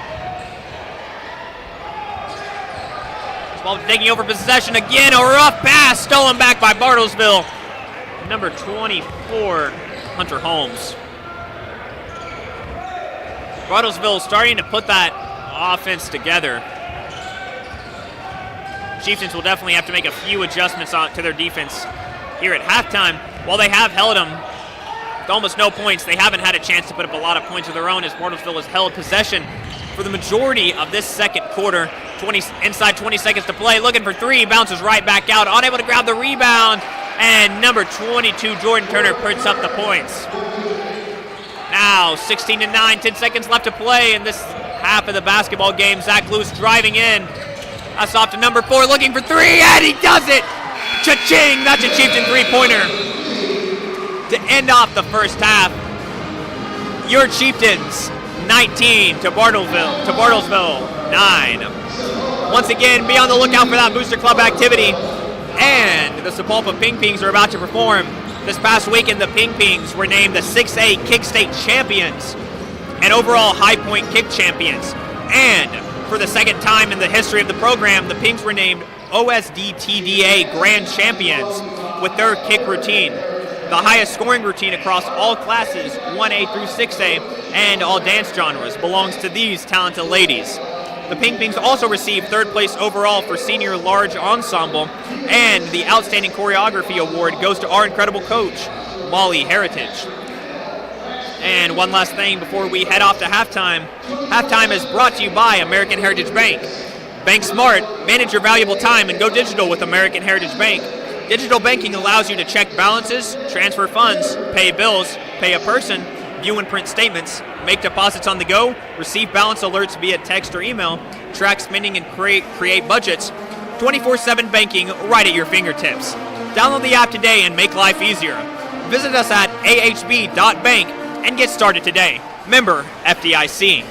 Sapulpa taking over possession again. A rough pass stolen back by Bartlesville. Number 24, Hunter Holmes. Bartlesville starting to put that offense together. Chieftains will definitely have to make a few adjustments to their defense here at halftime. While they have held them with almost no points, they haven't had a chance to put up a lot of points of their own, as Bartlesville has held possession for the majority of this second quarter. Inside 20 seconds to play, looking for 3, bounces right back out, unable to grab the rebound, and number 22, Jordan Turner, puts up the points. Now 16-9, 10 seconds left to play in this half of the basketball game. Zach Luce driving in. That's off to number 4, looking for 3, and he does it! Cha-ching! That's a Chieftain 3-pointer to end off the first half. Your Chieftains 19 to Bartlesville 9. Once again, be on the lookout for that Booster Club activity. And the Sapulpa Ping Pings are about to perform. This past weekend, the Ping Pings were named the 6A Kick State Champions and overall High Point Kick Champions. And for the second time in the history of the program, the Pings were named OSD-TDA Grand Champions with their kick routine, the highest scoring routine across all classes, 1A through 6A, and all dance genres, belongs to these talented ladies. The Ping Pings also received 3rd place overall for Senior Large Ensemble, and the Outstanding Choreography Award goes to our incredible coach, Molly Heritage. And one last thing before we head off to halftime. Halftime is brought to you by American Heritage Bank. Bank smart, manage your valuable time, and go digital with American Heritage Bank. Digital banking allows you to check balances, transfer funds, pay bills, pay a person, view and print statements, make deposits on the go, receive balance alerts via text or email, track spending and create budgets. 24/7 banking right at your fingertips. Download the app today and make life easier. Visit us at ahb.bank and get started today. Member FDIC.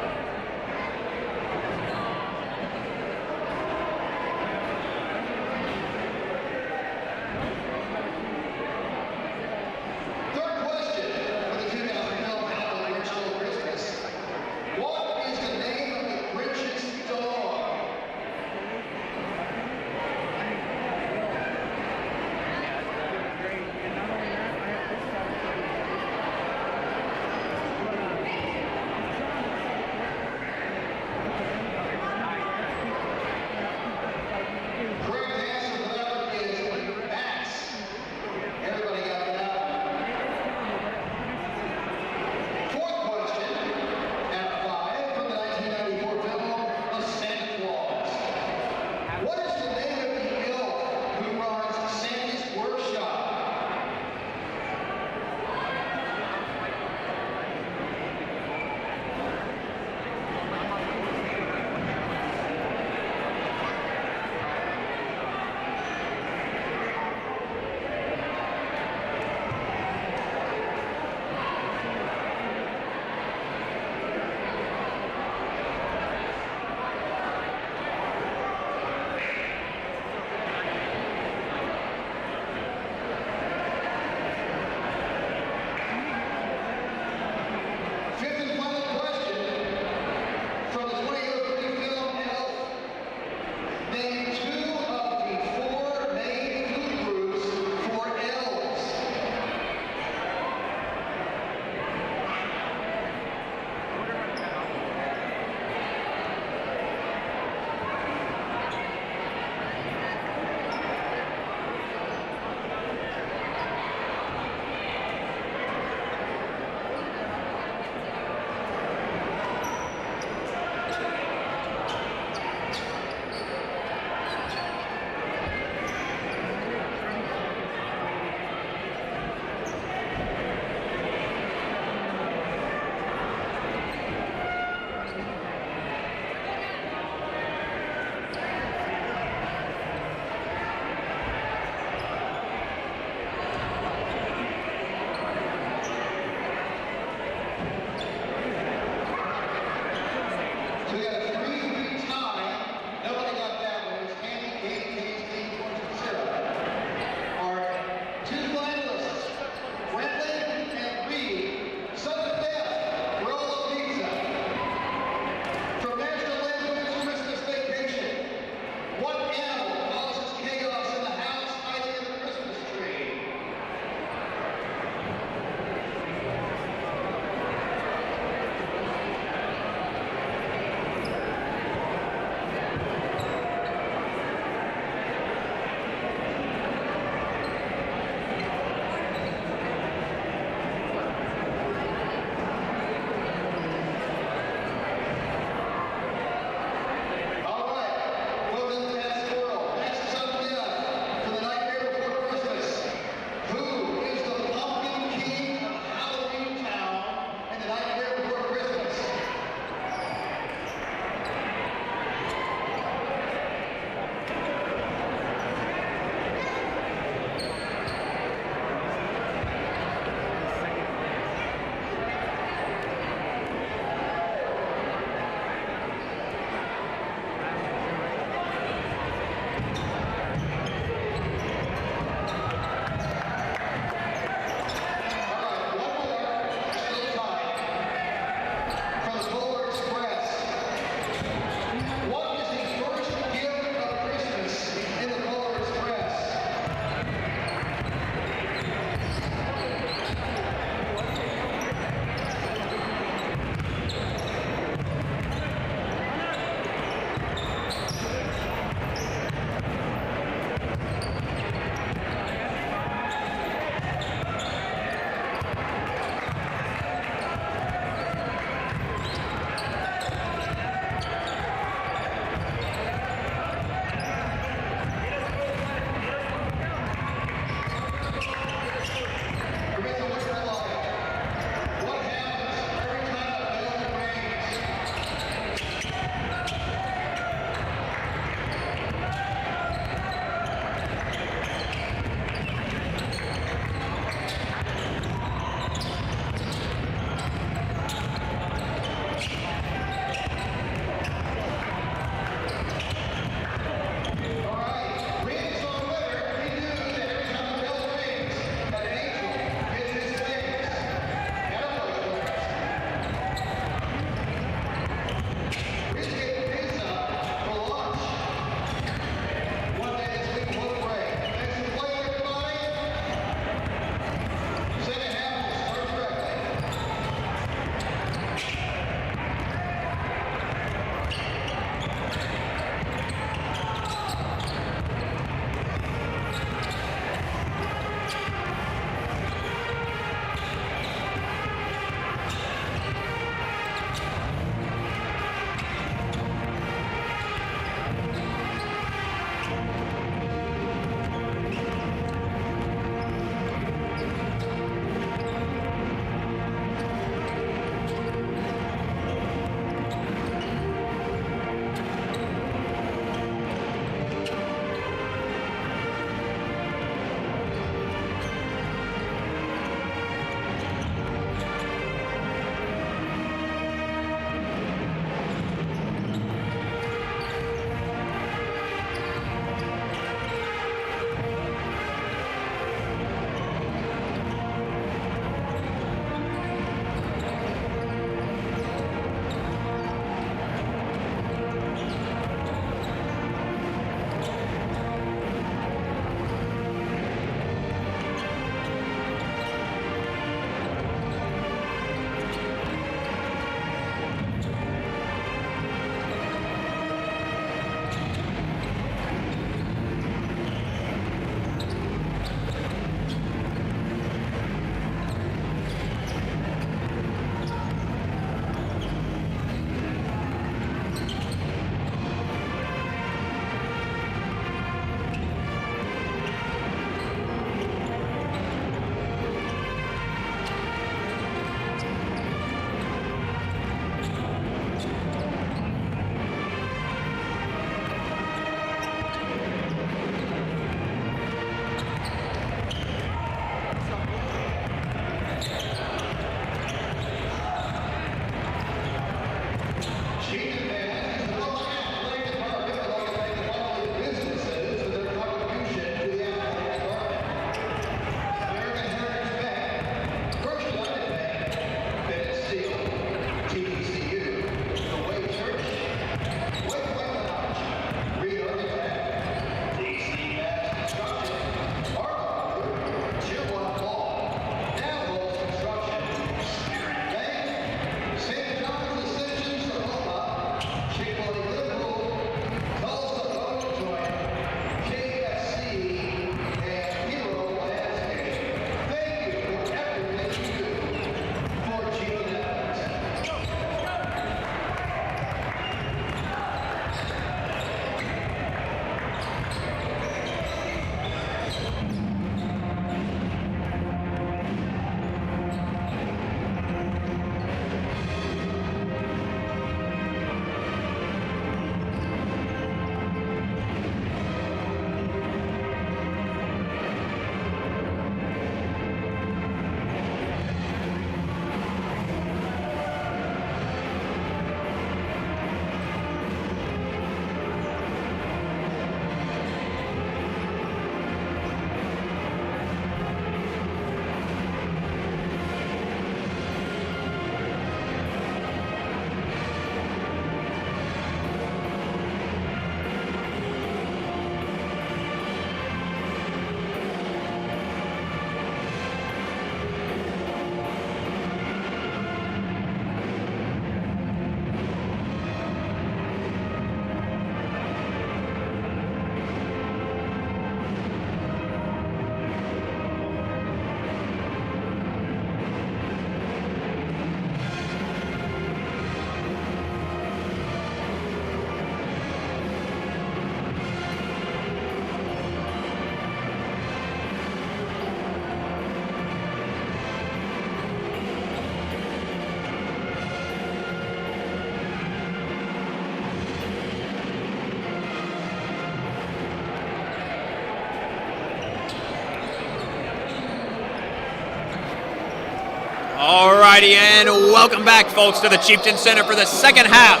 Alrighty, and welcome back, folks, to the Chieftain Center for the second half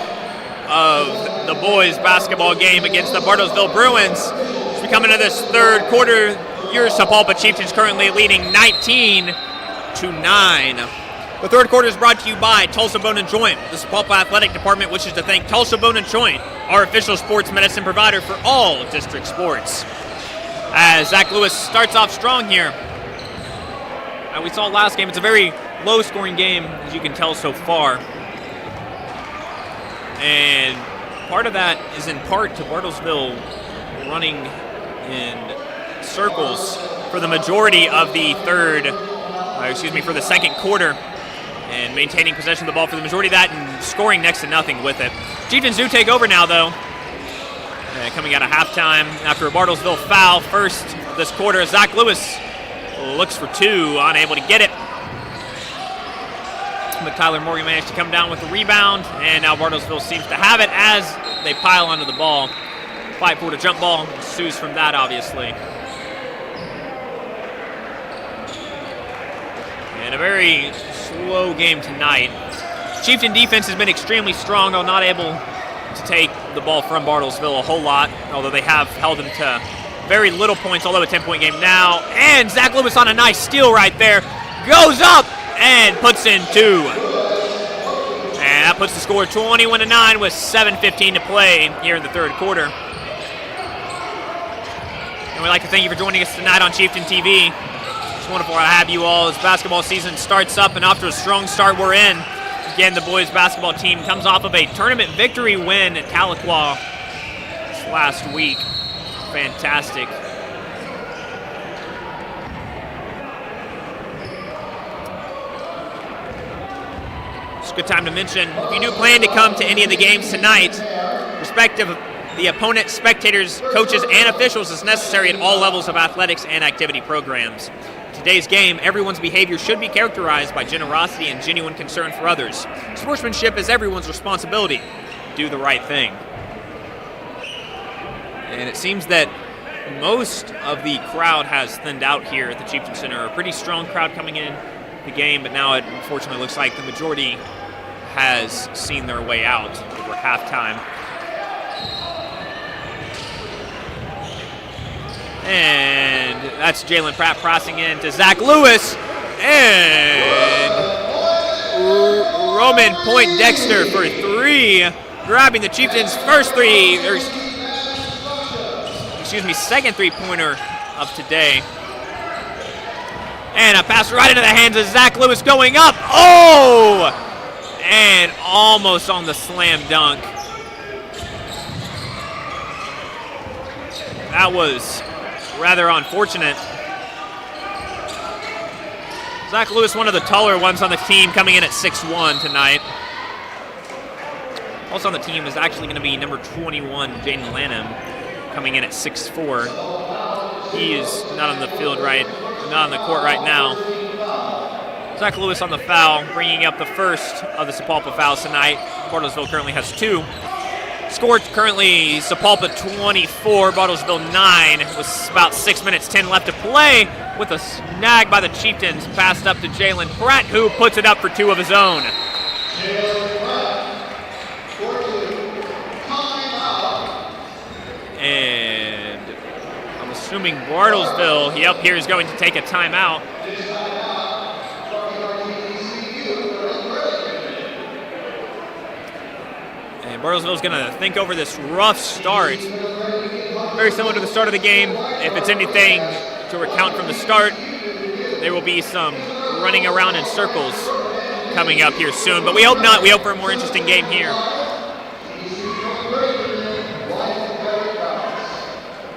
of the boys' basketball game against the Bartlesville Bruins. As we come into this third quarter, your Sapulpa Chieftains currently leading 19-9. The third quarter is brought to you by Tulsa Bone & Joint. The Sapulpa Athletic Department wishes to thank Tulsa Bone & Joint, our official sports medicine provider for all district sports. As Zach Lewis starts off strong here. We saw last game, it's a very low-scoring game, as you can tell so far. And part of that is in part to Bartlesville running in circles for the majority of the for the second quarter, and maintaining possession of the ball for the majority of that and scoring next to nothing with it. Chieftains do take over now, though. Coming out of halftime after a Bartlesville foul first this quarter. Zach Lewis looks for two, unable to get it. But Tyler Morgan managed to come down with the rebound, and now Bartlesville seems to have it as they pile onto the ball. 5-4 jump ball ensues from that, obviously. And a very slow game tonight. Chieftain defense has been extremely strong, though not able to take the ball from Bartlesville a whole lot, although they have held them to very little points, although a 10-point game now. And Zach Lewis on a nice steal right there. Goes up and puts in two. And that puts the score 21-9 with 7:15 to play here in the third quarter. And we'd like to thank you for joining us tonight on Chieftain TV. It's wonderful to have you all as basketball season starts up, and after a strong start we're in. Again, the boys basketball team comes off of a tournament victory win at Tahlequah this last week. Fantastic. It's a good time to mention, if you do plan to come to any of the games tonight, respective of the opponent, spectators, coaches, and officials is necessary at all levels of athletics and activity programs. Today's game, everyone's behavior should be characterized by generosity and genuine concern for others. Sportsmanship is everyone's responsibility. Do the right thing. And it seems that most of the crowd has thinned out here at the Chieftain Center. A pretty strong crowd coming in the game, but now it unfortunately looks like the majority has seen their way out over halftime. And that's Jalen Pratt passing in to Zach Lewis. And Roman Point-Dexter for three, grabbing the Chieftains' second three-pointer of today. And a pass right into the hands of Zach Lewis going up. Oh! And almost on the slam dunk. That was rather unfortunate. Zach Lewis, one of the taller ones on the team, coming in at 6'1" tonight. Also on the team is actually going to be number 21, Jaden Lanham, coming in at 6'4". He is not on the court right now. Zach Lewis on the foul, bringing up the first of the Sapulpa fouls tonight. Bartlesville currently has two. Score currently Sapulpa 24, Bartlesville 9, with about 6 minutes 10 left to play, with a snag by the Chieftains, passed up to Jalen Pratt, who puts it up for two of his own. And I'm assuming Bartlesville, here is going to take a timeout. And Bartlesville's going to think over this rough start. Very similar to the start of the game. If it's anything to recount from the start, there will be some running around in circles coming up here soon. But we hope not. We hope for a more interesting game here.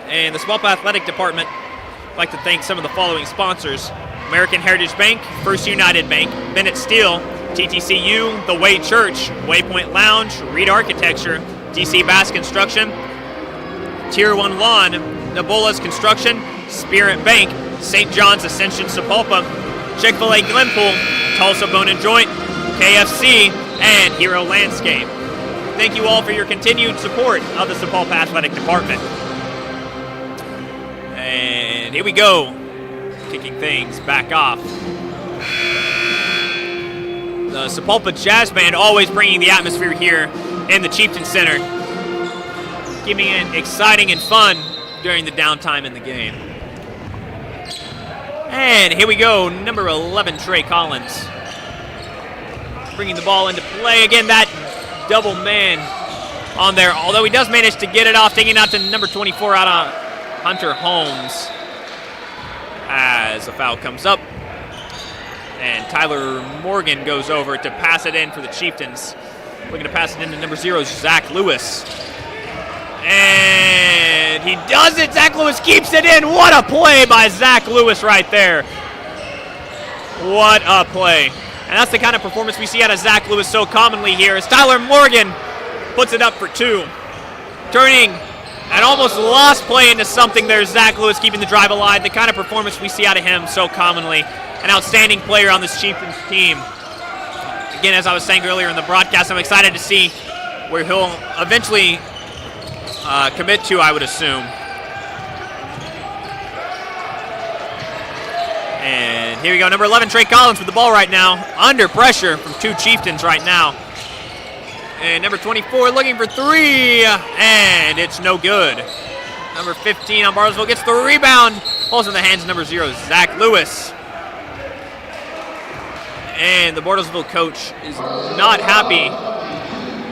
And the Sapulpa Athletic Department, I'd like to thank some of the following sponsors: American Heritage Bank, First United Bank, Bennett Steel, TTCU, The Way Church, Waypoint Lounge, Reed Architecture, DC Bass Construction, Tier 1 Lawn, Nabola's Construction, Spirit Bank, St. John's Ascension Sapulpa, Chick-fil-A Glenpool, Tulsa Bone & Joint, KFC, and Hero Landscape. Thank you all for your continued support of the Sapulpa Athletic Department. And here we go, kicking things back off. Sapulpa Jazz Band, always bringing the atmosphere here in the Chieftain Center, keeping it exciting and fun during the downtime in the game. And here we go, number 11, Trey Collins, bringing the ball into play. Again, that double man on there, although he does manage to get it off, taking it out to number 24 out on Hunter Holmes as a foul comes up. And Tyler Morgan goes over to pass it in for the Chieftains. Looking to pass it in to number 0, Zach Lewis. And he does it. Zach Lewis keeps it in. What a play by Zach Lewis right there. What a play. And that's the kind of performance we see out of Zach Lewis so commonly here, as Tyler Morgan puts it up for 2. Turning an almost lost play into something there. Zach Lewis keeping the drive alive. The kind of performance we see out of him so commonly. An outstanding player on this Chieftains team. Again, as I was saying earlier in the broadcast, I'm excited to see where he'll eventually commit to, I would assume. And here we go, number 11, Trey Collins with the ball right now. Under pressure from 2 Chieftains right now. And number 24 looking for 3, and it's no good. Number 15 on Bartlesville gets the rebound. Balls in the hands of number 0, Zach Lewis. And the Bartlesville coach is not happy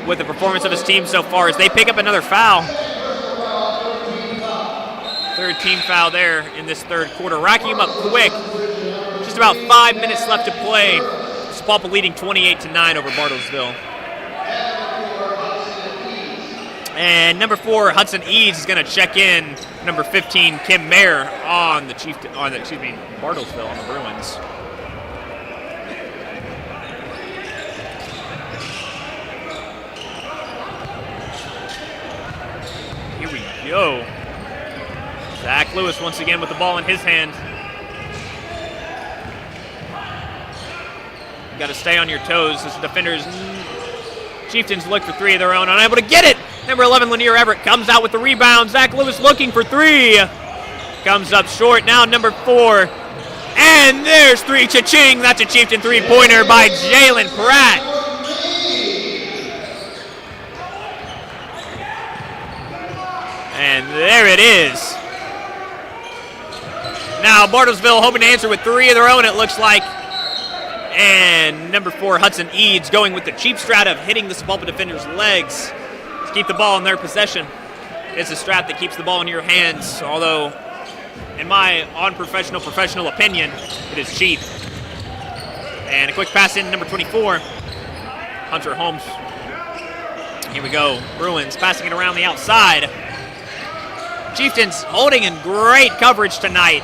with the performance of his team so far as they pick up another foul. 3rd team foul there in this 3rd quarter, racking him up quick. Just about 5 minutes left to play. Sapulpa leading 28-9 over Bartlesville. And number 4, Hudson Eads is going to check in. Number 15, Kim Mayer on the Bartlesville on the Bruins. Here we go. Zach Lewis once again with the ball in his hand. You got to stay on your toes as the defenders. Chieftains look for 3 of their own, unable to get it. Number 11, Lanier Everett comes out with the rebound. Zach Lewis looking for 3. Comes up short. Now number 4. And there's 3. Cha-ching. That's a Chieftain 3-pointer by Jalen Pratt. And there it is. Now Bartlesville hoping to answer with 3 of their own, it looks like. And number 4, Hudson Eads, going with the cheap strat of hitting the Sapulpa defender's legs to keep the ball in their possession. It's a strat that keeps the ball in your hands, although in my professional opinion, it is cheap. And a quick pass in, number 24, Hunter Holmes. Here we go, Bruins passing it around the outside. Chieftains holding in great coverage tonight,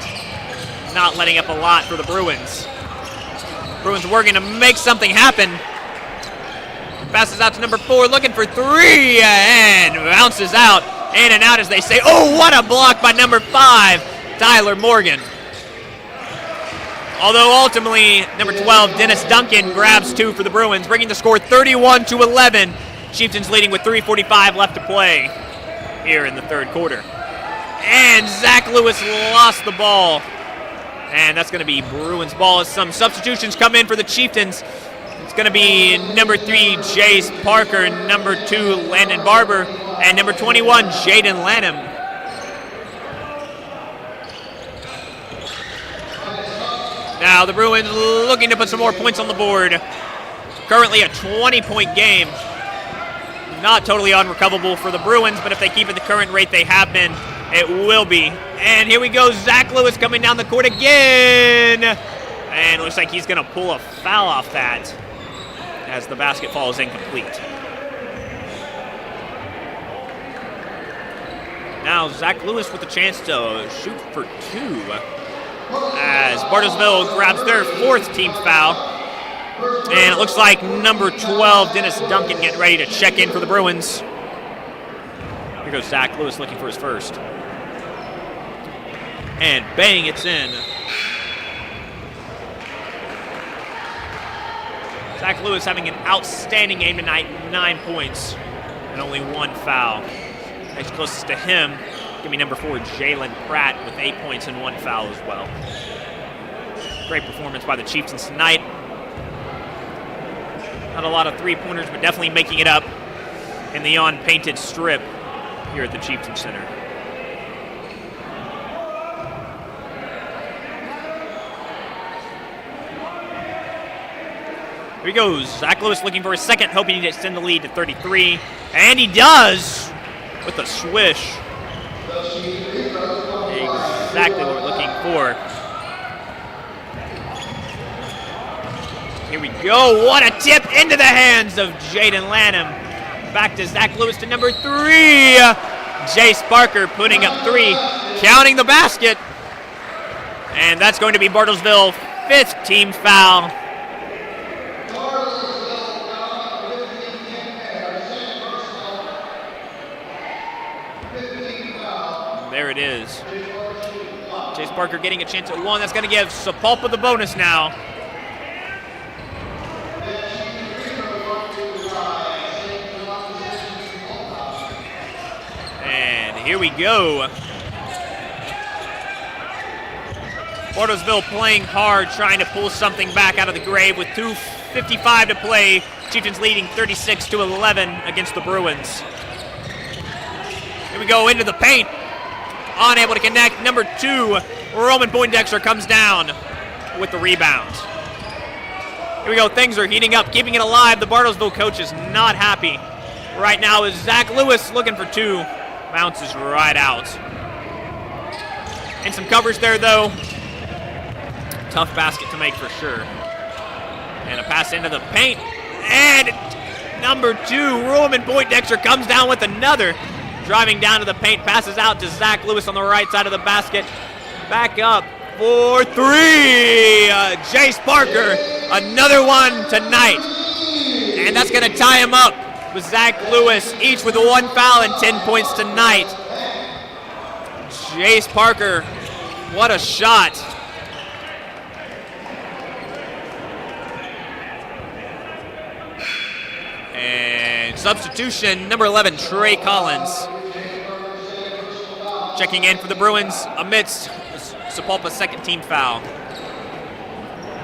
not letting up a lot for the Bruins. Bruins working to make something happen. Passes out to number 4, looking for 3, and bounces out. In and out, as they say. Oh, what a block by number 5, Tyler Morgan. Although ultimately, number 12, Dennis Duncan, grabs 2 for the Bruins, bringing the score 31-11. Chieftains leading with 3:45 left to play here in the 3rd quarter. And Zach Lewis lost the ball. And that's going to be Bruins ball as some substitutions come in for the Chieftains. It's going to be number 3, Jace Parker, number 2, Landon Barber, and number 21, Jaden Lanham. Now the Bruins looking to put some more points on the board. Currently a 20-point game. Not totally unrecoverable for the Bruins, but if they keep at the current rate they have been, it will be. And here we go, Zach Lewis coming down the court again. And it looks like he's going to pull a foul off that as the basket falls incomplete. Now Zach Lewis with a chance to shoot for 2 as Bartlesville grabs their 4th team foul. And it looks like number 12, Dennis Duncan, getting ready to check in for the Bruins. Here goes Zach Lewis looking for his first. And bang, it's in. Zach Lewis having an outstanding game tonight, 9 points and only 1 foul. Next closest to him, give me number 4, Jalen Pratt, with 8 points and 1 foul as well. Great performance by the Chieftains tonight. Not a lot of three-pointers, but definitely making it up in the on-painted strip here at the Chieftain Center. Here he goes. Zach Lewis looking for a second, hoping to extend the lead to 33. And he does with a swish. Exactly what we're looking for. Here we go. What a tip into the hands of Jaden Lanham. Back to Zach Lewis to number 3. Jace Parker putting up 3, counting the basket. And that's going to be Bartlesville 5th team foul. There it is. Jace Parker getting a chance at 1. That's going to give Sapulpa the bonus now. And here we go. Bartlesville playing hard, trying to pull something back out of the grave with 2:55 to play. Chieftains leading 36-11 against the Bruins. Here we go into the paint. Unable to connect. Number 2, Roman Poindexter comes down with the rebound. Here we go. Things are heating up, keeping it alive. The Bartlesville coach is not happy. Right now is Zach Lewis looking for 2. Bounces right out. And some coverage there, though. Tough basket to make for sure. And a pass into the paint. And number 2, Roman Poindexter comes down with another. Driving down to the paint, passes out to Zach Lewis on the right side of the basket. Back up for 3. Jace Parker, another one tonight. And that's going to tie him up with Zach Lewis, each with 1 foul and 10 points tonight. Jace Parker, what a shot. And substitution, number 11, Trey Collins. Checking in for the Bruins amidst Sapulpa's second team foul.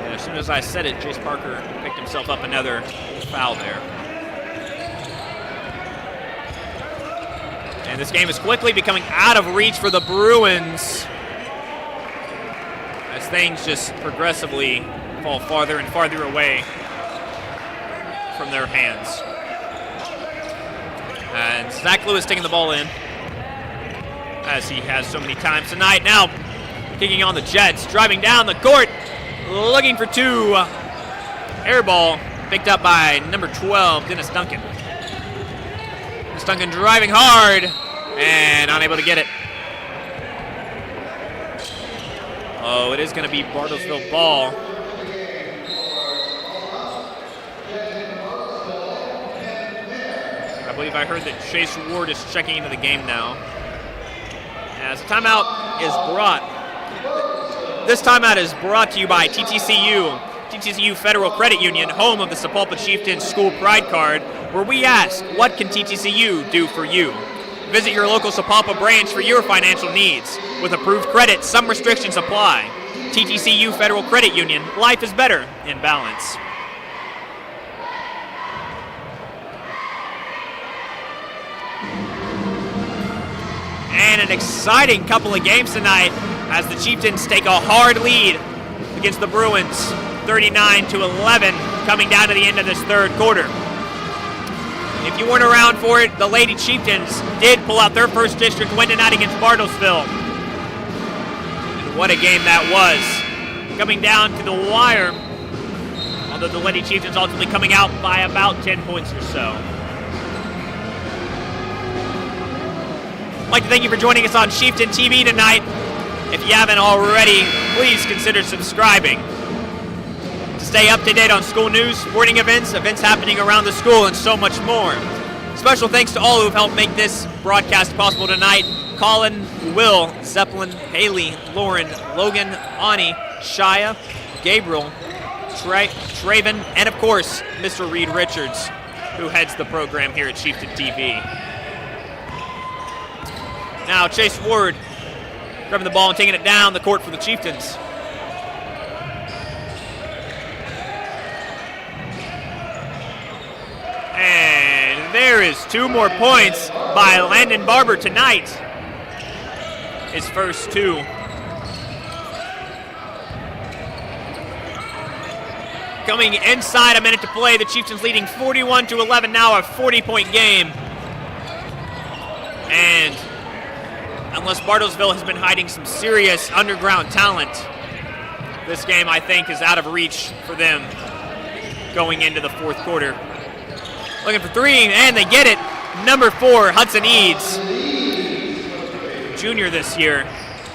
And as soon as I said it, Jace Parker picked himself up another foul there. And this game is quickly becoming out of reach for the Bruins as things just progressively fall farther and farther away from their hands. And Zach Lewis taking the ball in, as he has so many times tonight. Now kicking on the Jets, driving down the court, looking for 2. Air ball picked up by number 12, Dennis Duncan. Dennis Duncan driving hard and unable to get it. Oh, it is going to be Bartlesville ball. I believe I heard that Chase Ward is checking into the game now. As the timeout is brought. This timeout is brought to you by TTCU Federal Credit Union, home of the Sapulpa Chieftains School Pride Card, where we ask, what can TTCU do for you? Visit your local Sapulpa branch for your financial needs. With approved credit, some restrictions apply. TTCU Federal Credit Union, life is better in balance. And an exciting couple of games tonight as the Chieftains take a hard lead against the Bruins, 39-11, coming down to the end of this third quarter. If you weren't around for it, the Lady Chieftains did pull out their first district win tonight against Bartlesville. And what a game that was. Coming down to the wire, although the Lady Chieftains ultimately coming out by about 10 points or so. I'd like to thank you for joining us on Chieftain TV tonight. If you haven't already, please consider subscribing to stay up to date on school news, sporting events, events happening around the school, and so much more. Special thanks to all who have helped make this broadcast possible tonight. Colin, Will, Zeppelin, Haley, Lauren, Logan, Ani, Shia, Gabriel, Traven, and of course, Mr. Reed Richards, who heads the program here at Chieftain TV. Now Chase Ward grabbing the ball and taking it down the court for the Chieftains. there is 2 more points by Landon Barber tonight. His first 2. Coming inside, a minute to play. The Chieftains leading 41-11 now, a 40-point game. And unless Bartlesville has been hiding some serious underground talent, this game, I think, is out of reach for them going into the 4th quarter. Looking for 3, and they get it. Number 4, Hudson Eads. Junior this year,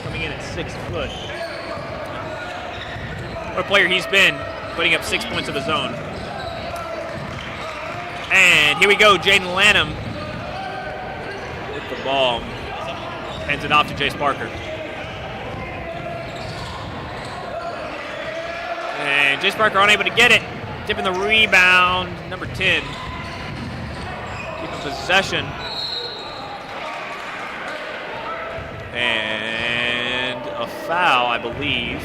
coming in at 6 foot. What a player he's been, putting up 6 points of his own. And here we go, Jaden Lanham with the ball. Hands it off to Jace Parker. And Jace Parker unable to get it. Tipping the rebound, number 10. Keeping possession. And a foul, I believe.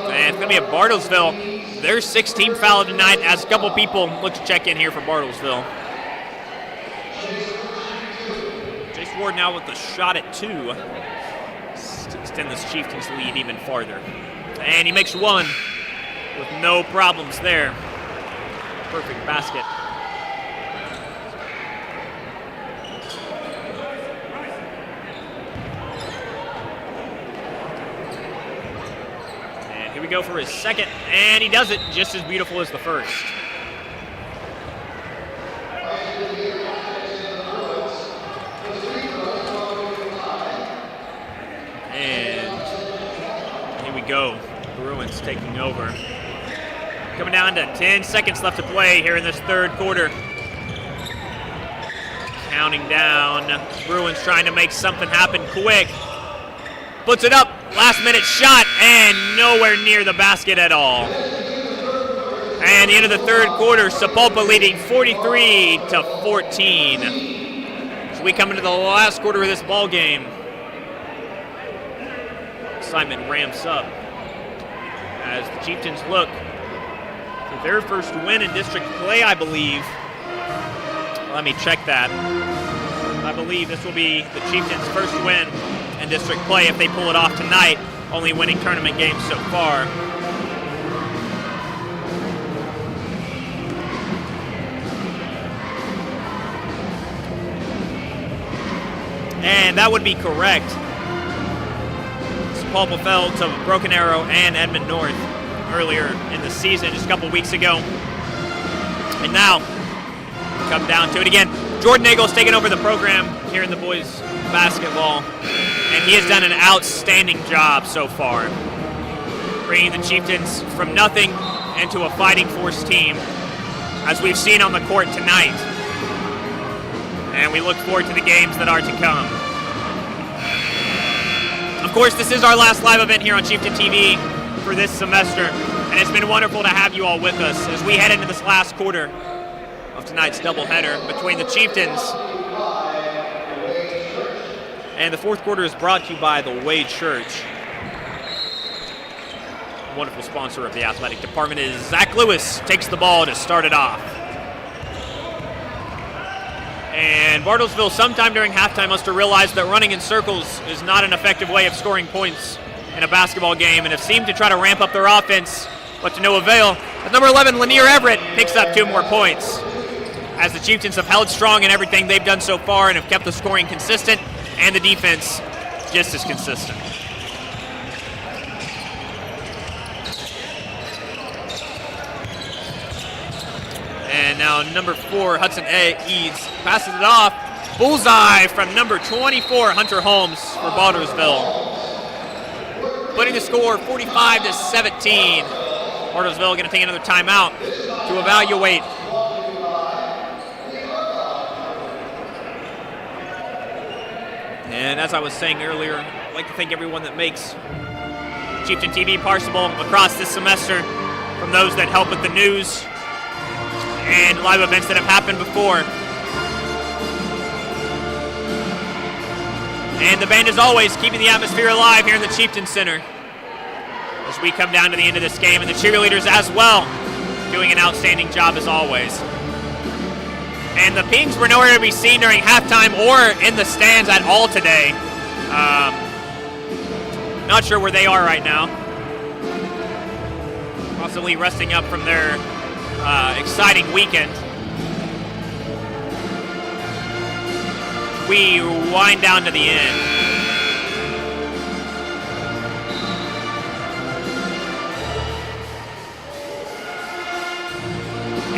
And it's going to be a Bartlesville. Their 6th team foul tonight as a couple people look to check in here for Bartlesville. Jace Ward now with the shot at 2. To extend this Chieftains lead even farther. And he makes 1 with no problems there. Perfect basket. Here we go for his 2nd, and he does it just as beautiful as the first. And here we go, Bruins taking over. Coming down to 10 seconds left to play here in this 3rd quarter. Counting down, Bruins trying to make something happen quick. Puts it up. Last minute shot, and nowhere near the basket at all. And the end of the 3rd quarter, Sapulpa leading 43-14. So we come into the last quarter of this ball game. Excitement ramps up as the Chieftains look for their first win in district play, I believe. Let me check that. I believe this will be the Chieftains' first win in district play if they pull it off tonight, only winning tournament games so far. And that would be correct. Sapulpa fell to Broken Arrow and Edmond North earlier in the season, just a couple weeks ago. And now, come down to it again. Jordan Nagel's taken over the program here in the boys basketball, and he has done an outstanding job so far, bringing the Chieftains from nothing into a fighting force team, as we've seen on the court tonight. And we look forward to the games that are to come. Of course, this is our last live event here on Chieftain TV for this semester, and it's been wonderful to have you all with us as we head into this last quarter of tonight's doubleheader between the Chieftains. And the 4th quarter is brought to you by the Wade Church. A wonderful sponsor of the athletic department is Zach Lewis takes the ball to start it off. And Bartlesville sometime during halftime must have realized that running in circles is not an effective way of scoring points in a basketball game, and have seemed to try to ramp up their offense, but to no avail. As number 11, Lanier Everett picks up 2 more points, as the Chieftains have held strong in everything they've done so far and have kept the scoring consistent and the defense just as consistent. And now number 4, Hudson Eads, passes it off. Bullseye from number 24, Hunter Holmes for Bartlesville. Putting the score 45-17. Bartlesville going to take another timeout to evaluate. And as I was saying earlier, I'd like to thank everyone that makes Chieftain TV possible across this semester, from those that help with the news and live events that have happened before. And the band, as always, keeping the atmosphere alive here in the Chieftain Center as we come down to the end of this game, and the cheerleaders as well. doing an outstanding job as always. And the Pinks were nowhere to be seen during halftime or in the stands at all today. Not sure where they are right now. Possibly resting up from their exciting weekend. We wind down to the end.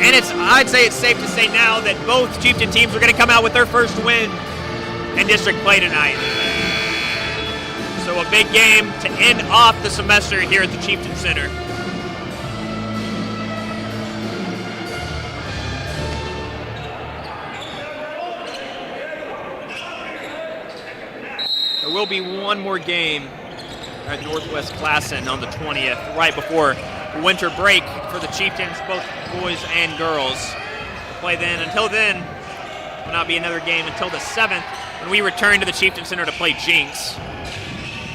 And I'd say it's safe to say now that both Chieftain teams are going to come out with their first win in district play tonight. So a big game to end off the semester here at the Chieftain Center. There will be one more game at Northwest Classen on the 20th, right before winter break for the Chieftains, both boys and girls. We'll play then. Until then, there will not be another game until the 7th when we return to the Chieftain Center to play Jinx.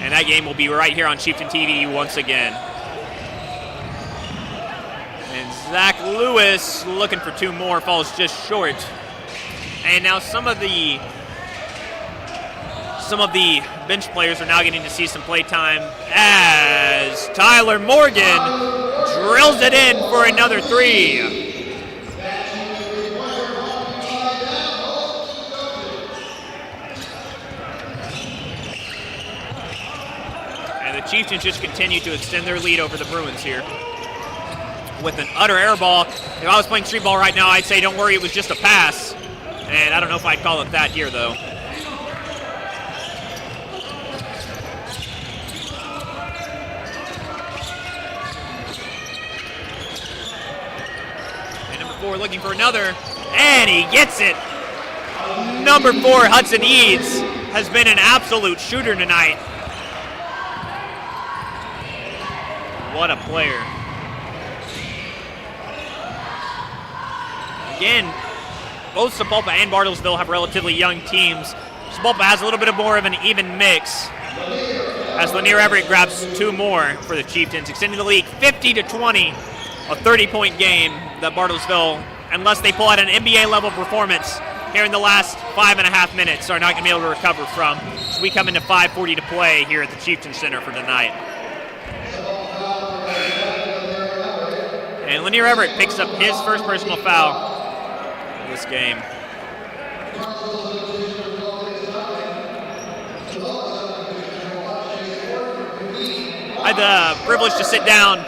And that game will be right here on Chieftain TV once again. And Zach Lewis looking for two more, falls just short. And now some of the bench players are now getting to see some play time as Tyler Morgan drills it in for another three. And the Chieftains just continue to extend their lead over the Bruins here with an utter air ball. If I was playing street ball right now, I'd say don't worry, it was just a pass. And I don't know if I'd call it that here though. We're looking for another, and he gets it. Number 4, Hudson Eads, has been an absolute shooter tonight. What a player. Again, both Sapulpa and Bartlesville have relatively young teams. Sapulpa has a little bit more of an even mix as Lanier Everett grabs two more for the Chieftains, extending the lead 50-20. A 30-point game that Bartlesville, unless they pull out an NBA-level performance here in the last 5.5 minutes, are not going to be able to recover from. So we come into 5:40 to play here at the Chieftain Center for tonight. And Lanier Everett picks up his first personal foul in this game. I had the privilege to sit down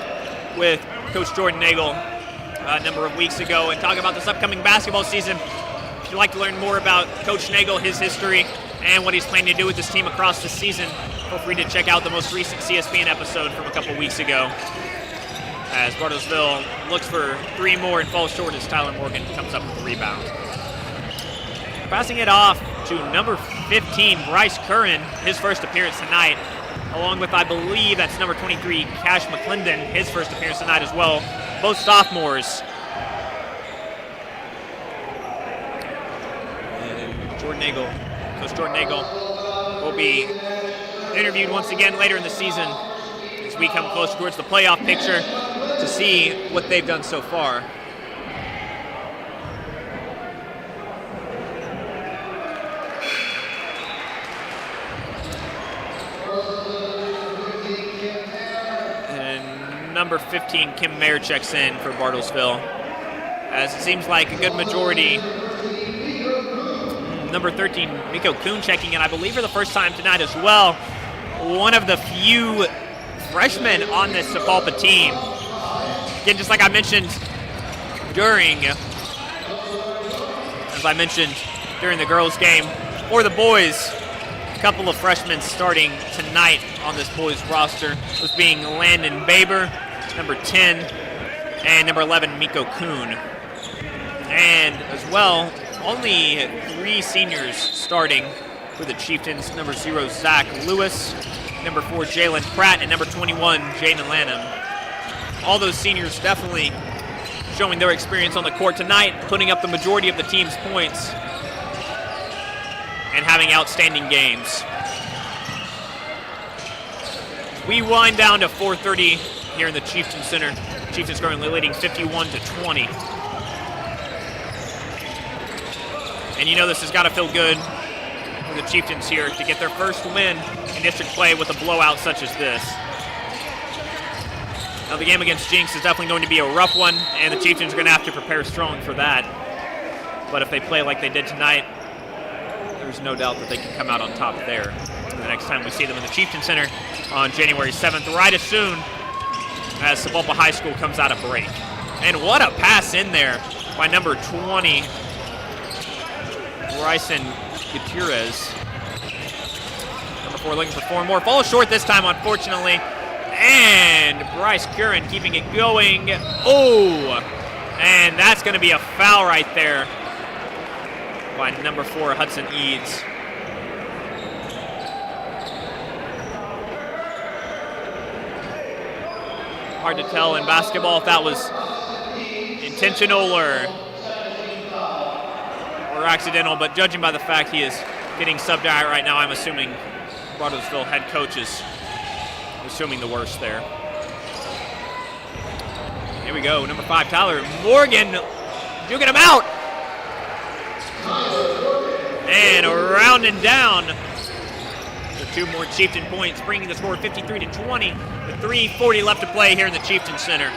with Coach Jordan Nagel a number of weeks ago and talk about this upcoming basketball season. If you'd like to learn more about Coach Nagel, his history, and what he's planning to do with this team across the season, feel free to check out the most recent CSPN episode from a couple weeks ago. As Bartlesville looks for three more and falls short as Tyler Morgan comes up with the rebound. Passing it off to number 15, Bryce Curran, his first appearance tonight, along with, I believe, that's number 23, Cash McClendon, his first appearance tonight as well, both sophomores. And Coach Jordan Nagel will be interviewed once again later in the season as we come close towards the playoff picture to see what they've done so far. Number 15, Kim Mayer checks in for Bartlesville, as it seems like a good majority. Number 13, Miko Kuhn checking in, I believe, for the first time tonight as well. One of the few freshmen on this Sapulpa team. Again, just like I mentioned during the girls' game, for the boys, a couple of freshmen starting tonight on this boys roster, was being Landon Baber, number 10, and number 11, Miko Kuhn. And as well, only 3 seniors starting for the Chieftains. Number 0, Zach Lewis, number 4, Jalen Pratt, and number 21, Jaden Lanham. All those seniors definitely showing their experience on the court tonight, putting up the majority of the team's points, and having outstanding games. We wind down to 4:30 here in the Chieftain Center. Chieftains currently leading 51-20. And you know this has got to feel good for the Chieftains here to get their first win in district play with a blowout such as this. Now the game against Jinx is definitely going to be a rough one, and the Chieftains are going to have to prepare strong for that. But if they play like they did tonight, there's no doubt that they can come out on top there the next time we see them in the Chieftain Center on January 7th, right as soon as Sapulpa High School comes out of break. And what a pass in there by number 20, Bryson Gutierrez. Number 4 looking for 4 more. Falls short this time, unfortunately. And Bryce Curran keeping it going. Oh! And that's going to be a foul right there by number 4, Hudson Eads. Hard to tell in basketball if that was intentional or accidental, but judging by the fact he is getting subbed out right now, I'm assuming Bartlesville head coach is assuming the worst there. Here we go, number 5, Tyler Morgan, duking him out. And around and down for 2 more Chieftain points, bringing the score 53-20 with 3:40 left to play here in the Chieftain Center.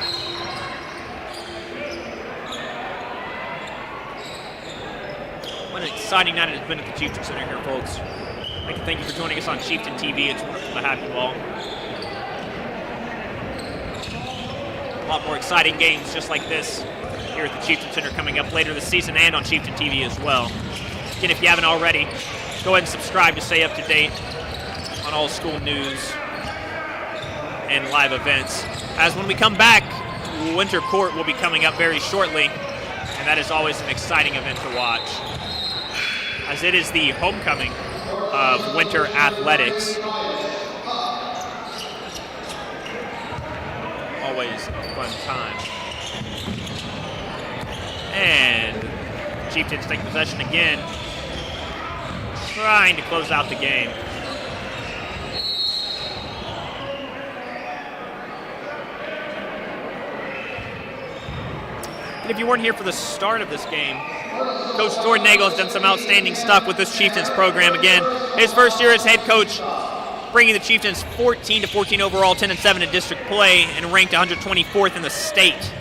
What an exciting night it has been at the Chieftain Center here, folks. I'd like to thank you for joining us on Chieftain TV. It's wonderful to have you all. A lot more exciting games just like this here at the Chieftain Center coming up later this season and on Chieftain TV as well. Again, if you haven't already, go ahead and subscribe to stay up to date on all school news and live events. As when we come back, Winter Court will be coming up very shortly, and that is always an exciting event to watch, as it is the homecoming of winter athletics. Always a fun time. And Chieftains take possession again, trying to close out the game. And if you weren't here for the start of this game, Coach Jordan Nagel has done some outstanding stuff with this Chieftains program. Again, his first year as head coach, bringing the Chieftains 14-14 overall, 10-7 in district play, and ranked 124th in the state.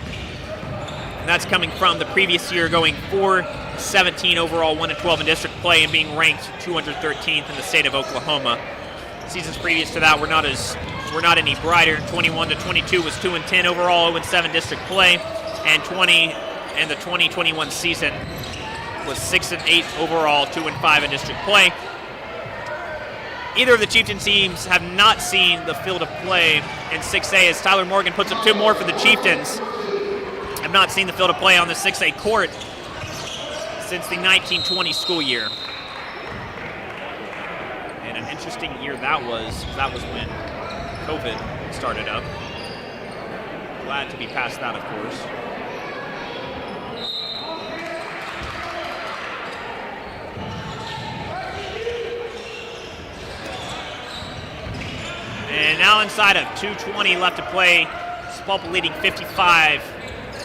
And that's coming from the previous year going 4-17 overall, 1-12 in district play, and being ranked 213th in the state of Oklahoma. Seasons previous to that were not any brighter. 21-22 was 2-10 overall, 0-7 district play, and the 2021 season was 6-8 overall, 2-5 in district play. Either of the Chieftain teams have not seen the field of play in 6A, as Tyler Morgan puts up 2 more for the Chieftains. Have not seen the field of play on the 6A court since the 1920 school year. And an interesting year that was. That was when COVID started up. Glad to be past that, of course. And now inside of 2:20 left to play, Sapulpa leading 55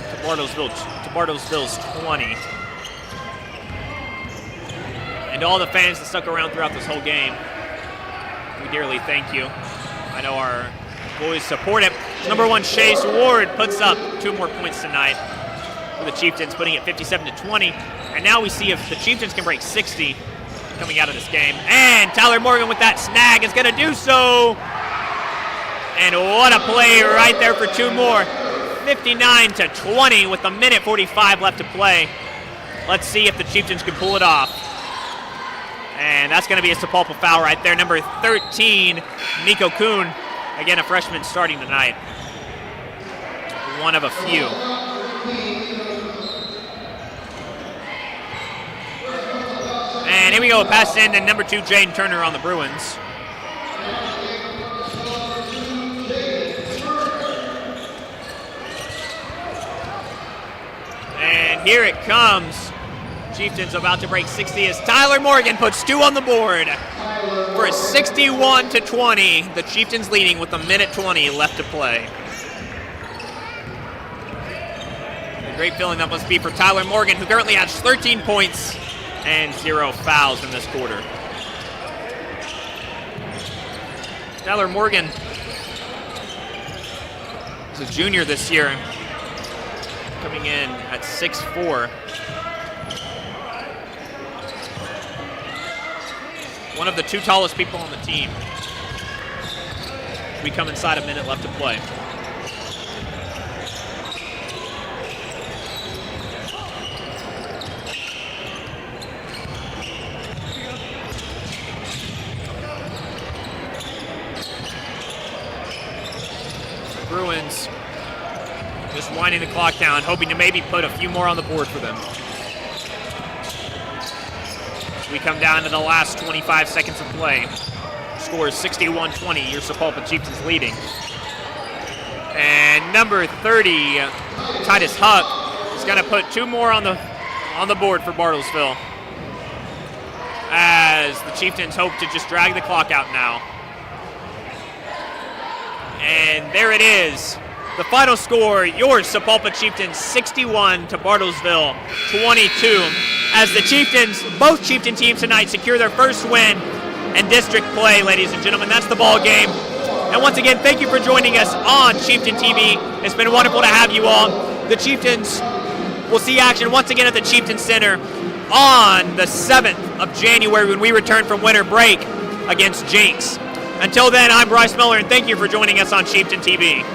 to Bartlesville's 20. And all the fans that stuck around throughout this whole game, we dearly thank you. I know our boys support it. Number 1, Chase Ward puts up 2 more points tonight for the Chieftains, putting it 57-20. And now we see if the Chieftains can break 60 coming out of this game. And Tyler Morgan with that snag is going to do so. And what a play right there for 2 more. 59-20 with 1:45 left to play. Let's see if the Chieftains can pull it off. And that's going to be a Sapulpa foul right there. Number 13, Miko Kuhn. Again, a freshman starting tonight. One of a few. And here we go, a pass in to number 2, Jaden Turner on the Bruins. And here it comes. Chieftains about to break 60 as Tyler Morgan puts 2 on the board for a 61-20. The Chieftains leading with 1:20 left to play. Great feeling that must be for Tyler Morgan, who currently has 13 points and 0 fouls in this quarter. Tyler Morgan is a junior this year, coming in at 6'4". One of the 2 tallest people on the team. We come inside a minute left to play. Bruins just winding the clock down, hoping to maybe put a few more on the board for them. We come down to the last 25 seconds of play. Score is 61-20. Your Sapulpa Chieftains leading. And number 30, Titus Huck, is going to put 2 more on the board for Bartlesville, as the Chieftains hope to just drag the clock out now. And there it is. The final score, yours Sapulpa Chieftains 61 to Bartlesville 22. As the Chieftains, both Chieftain teams tonight secure their first win in district play, ladies and gentlemen. That's the ball game. And once again, thank you for joining us on Chieftain TV. It's been wonderful to have you all. The Chieftains will see action once again at the Chieftain Center on the 7th of January when we return from winter break against Jinx. Until then, I'm Bryce Miller, and thank you for joining us on Chieftain TV.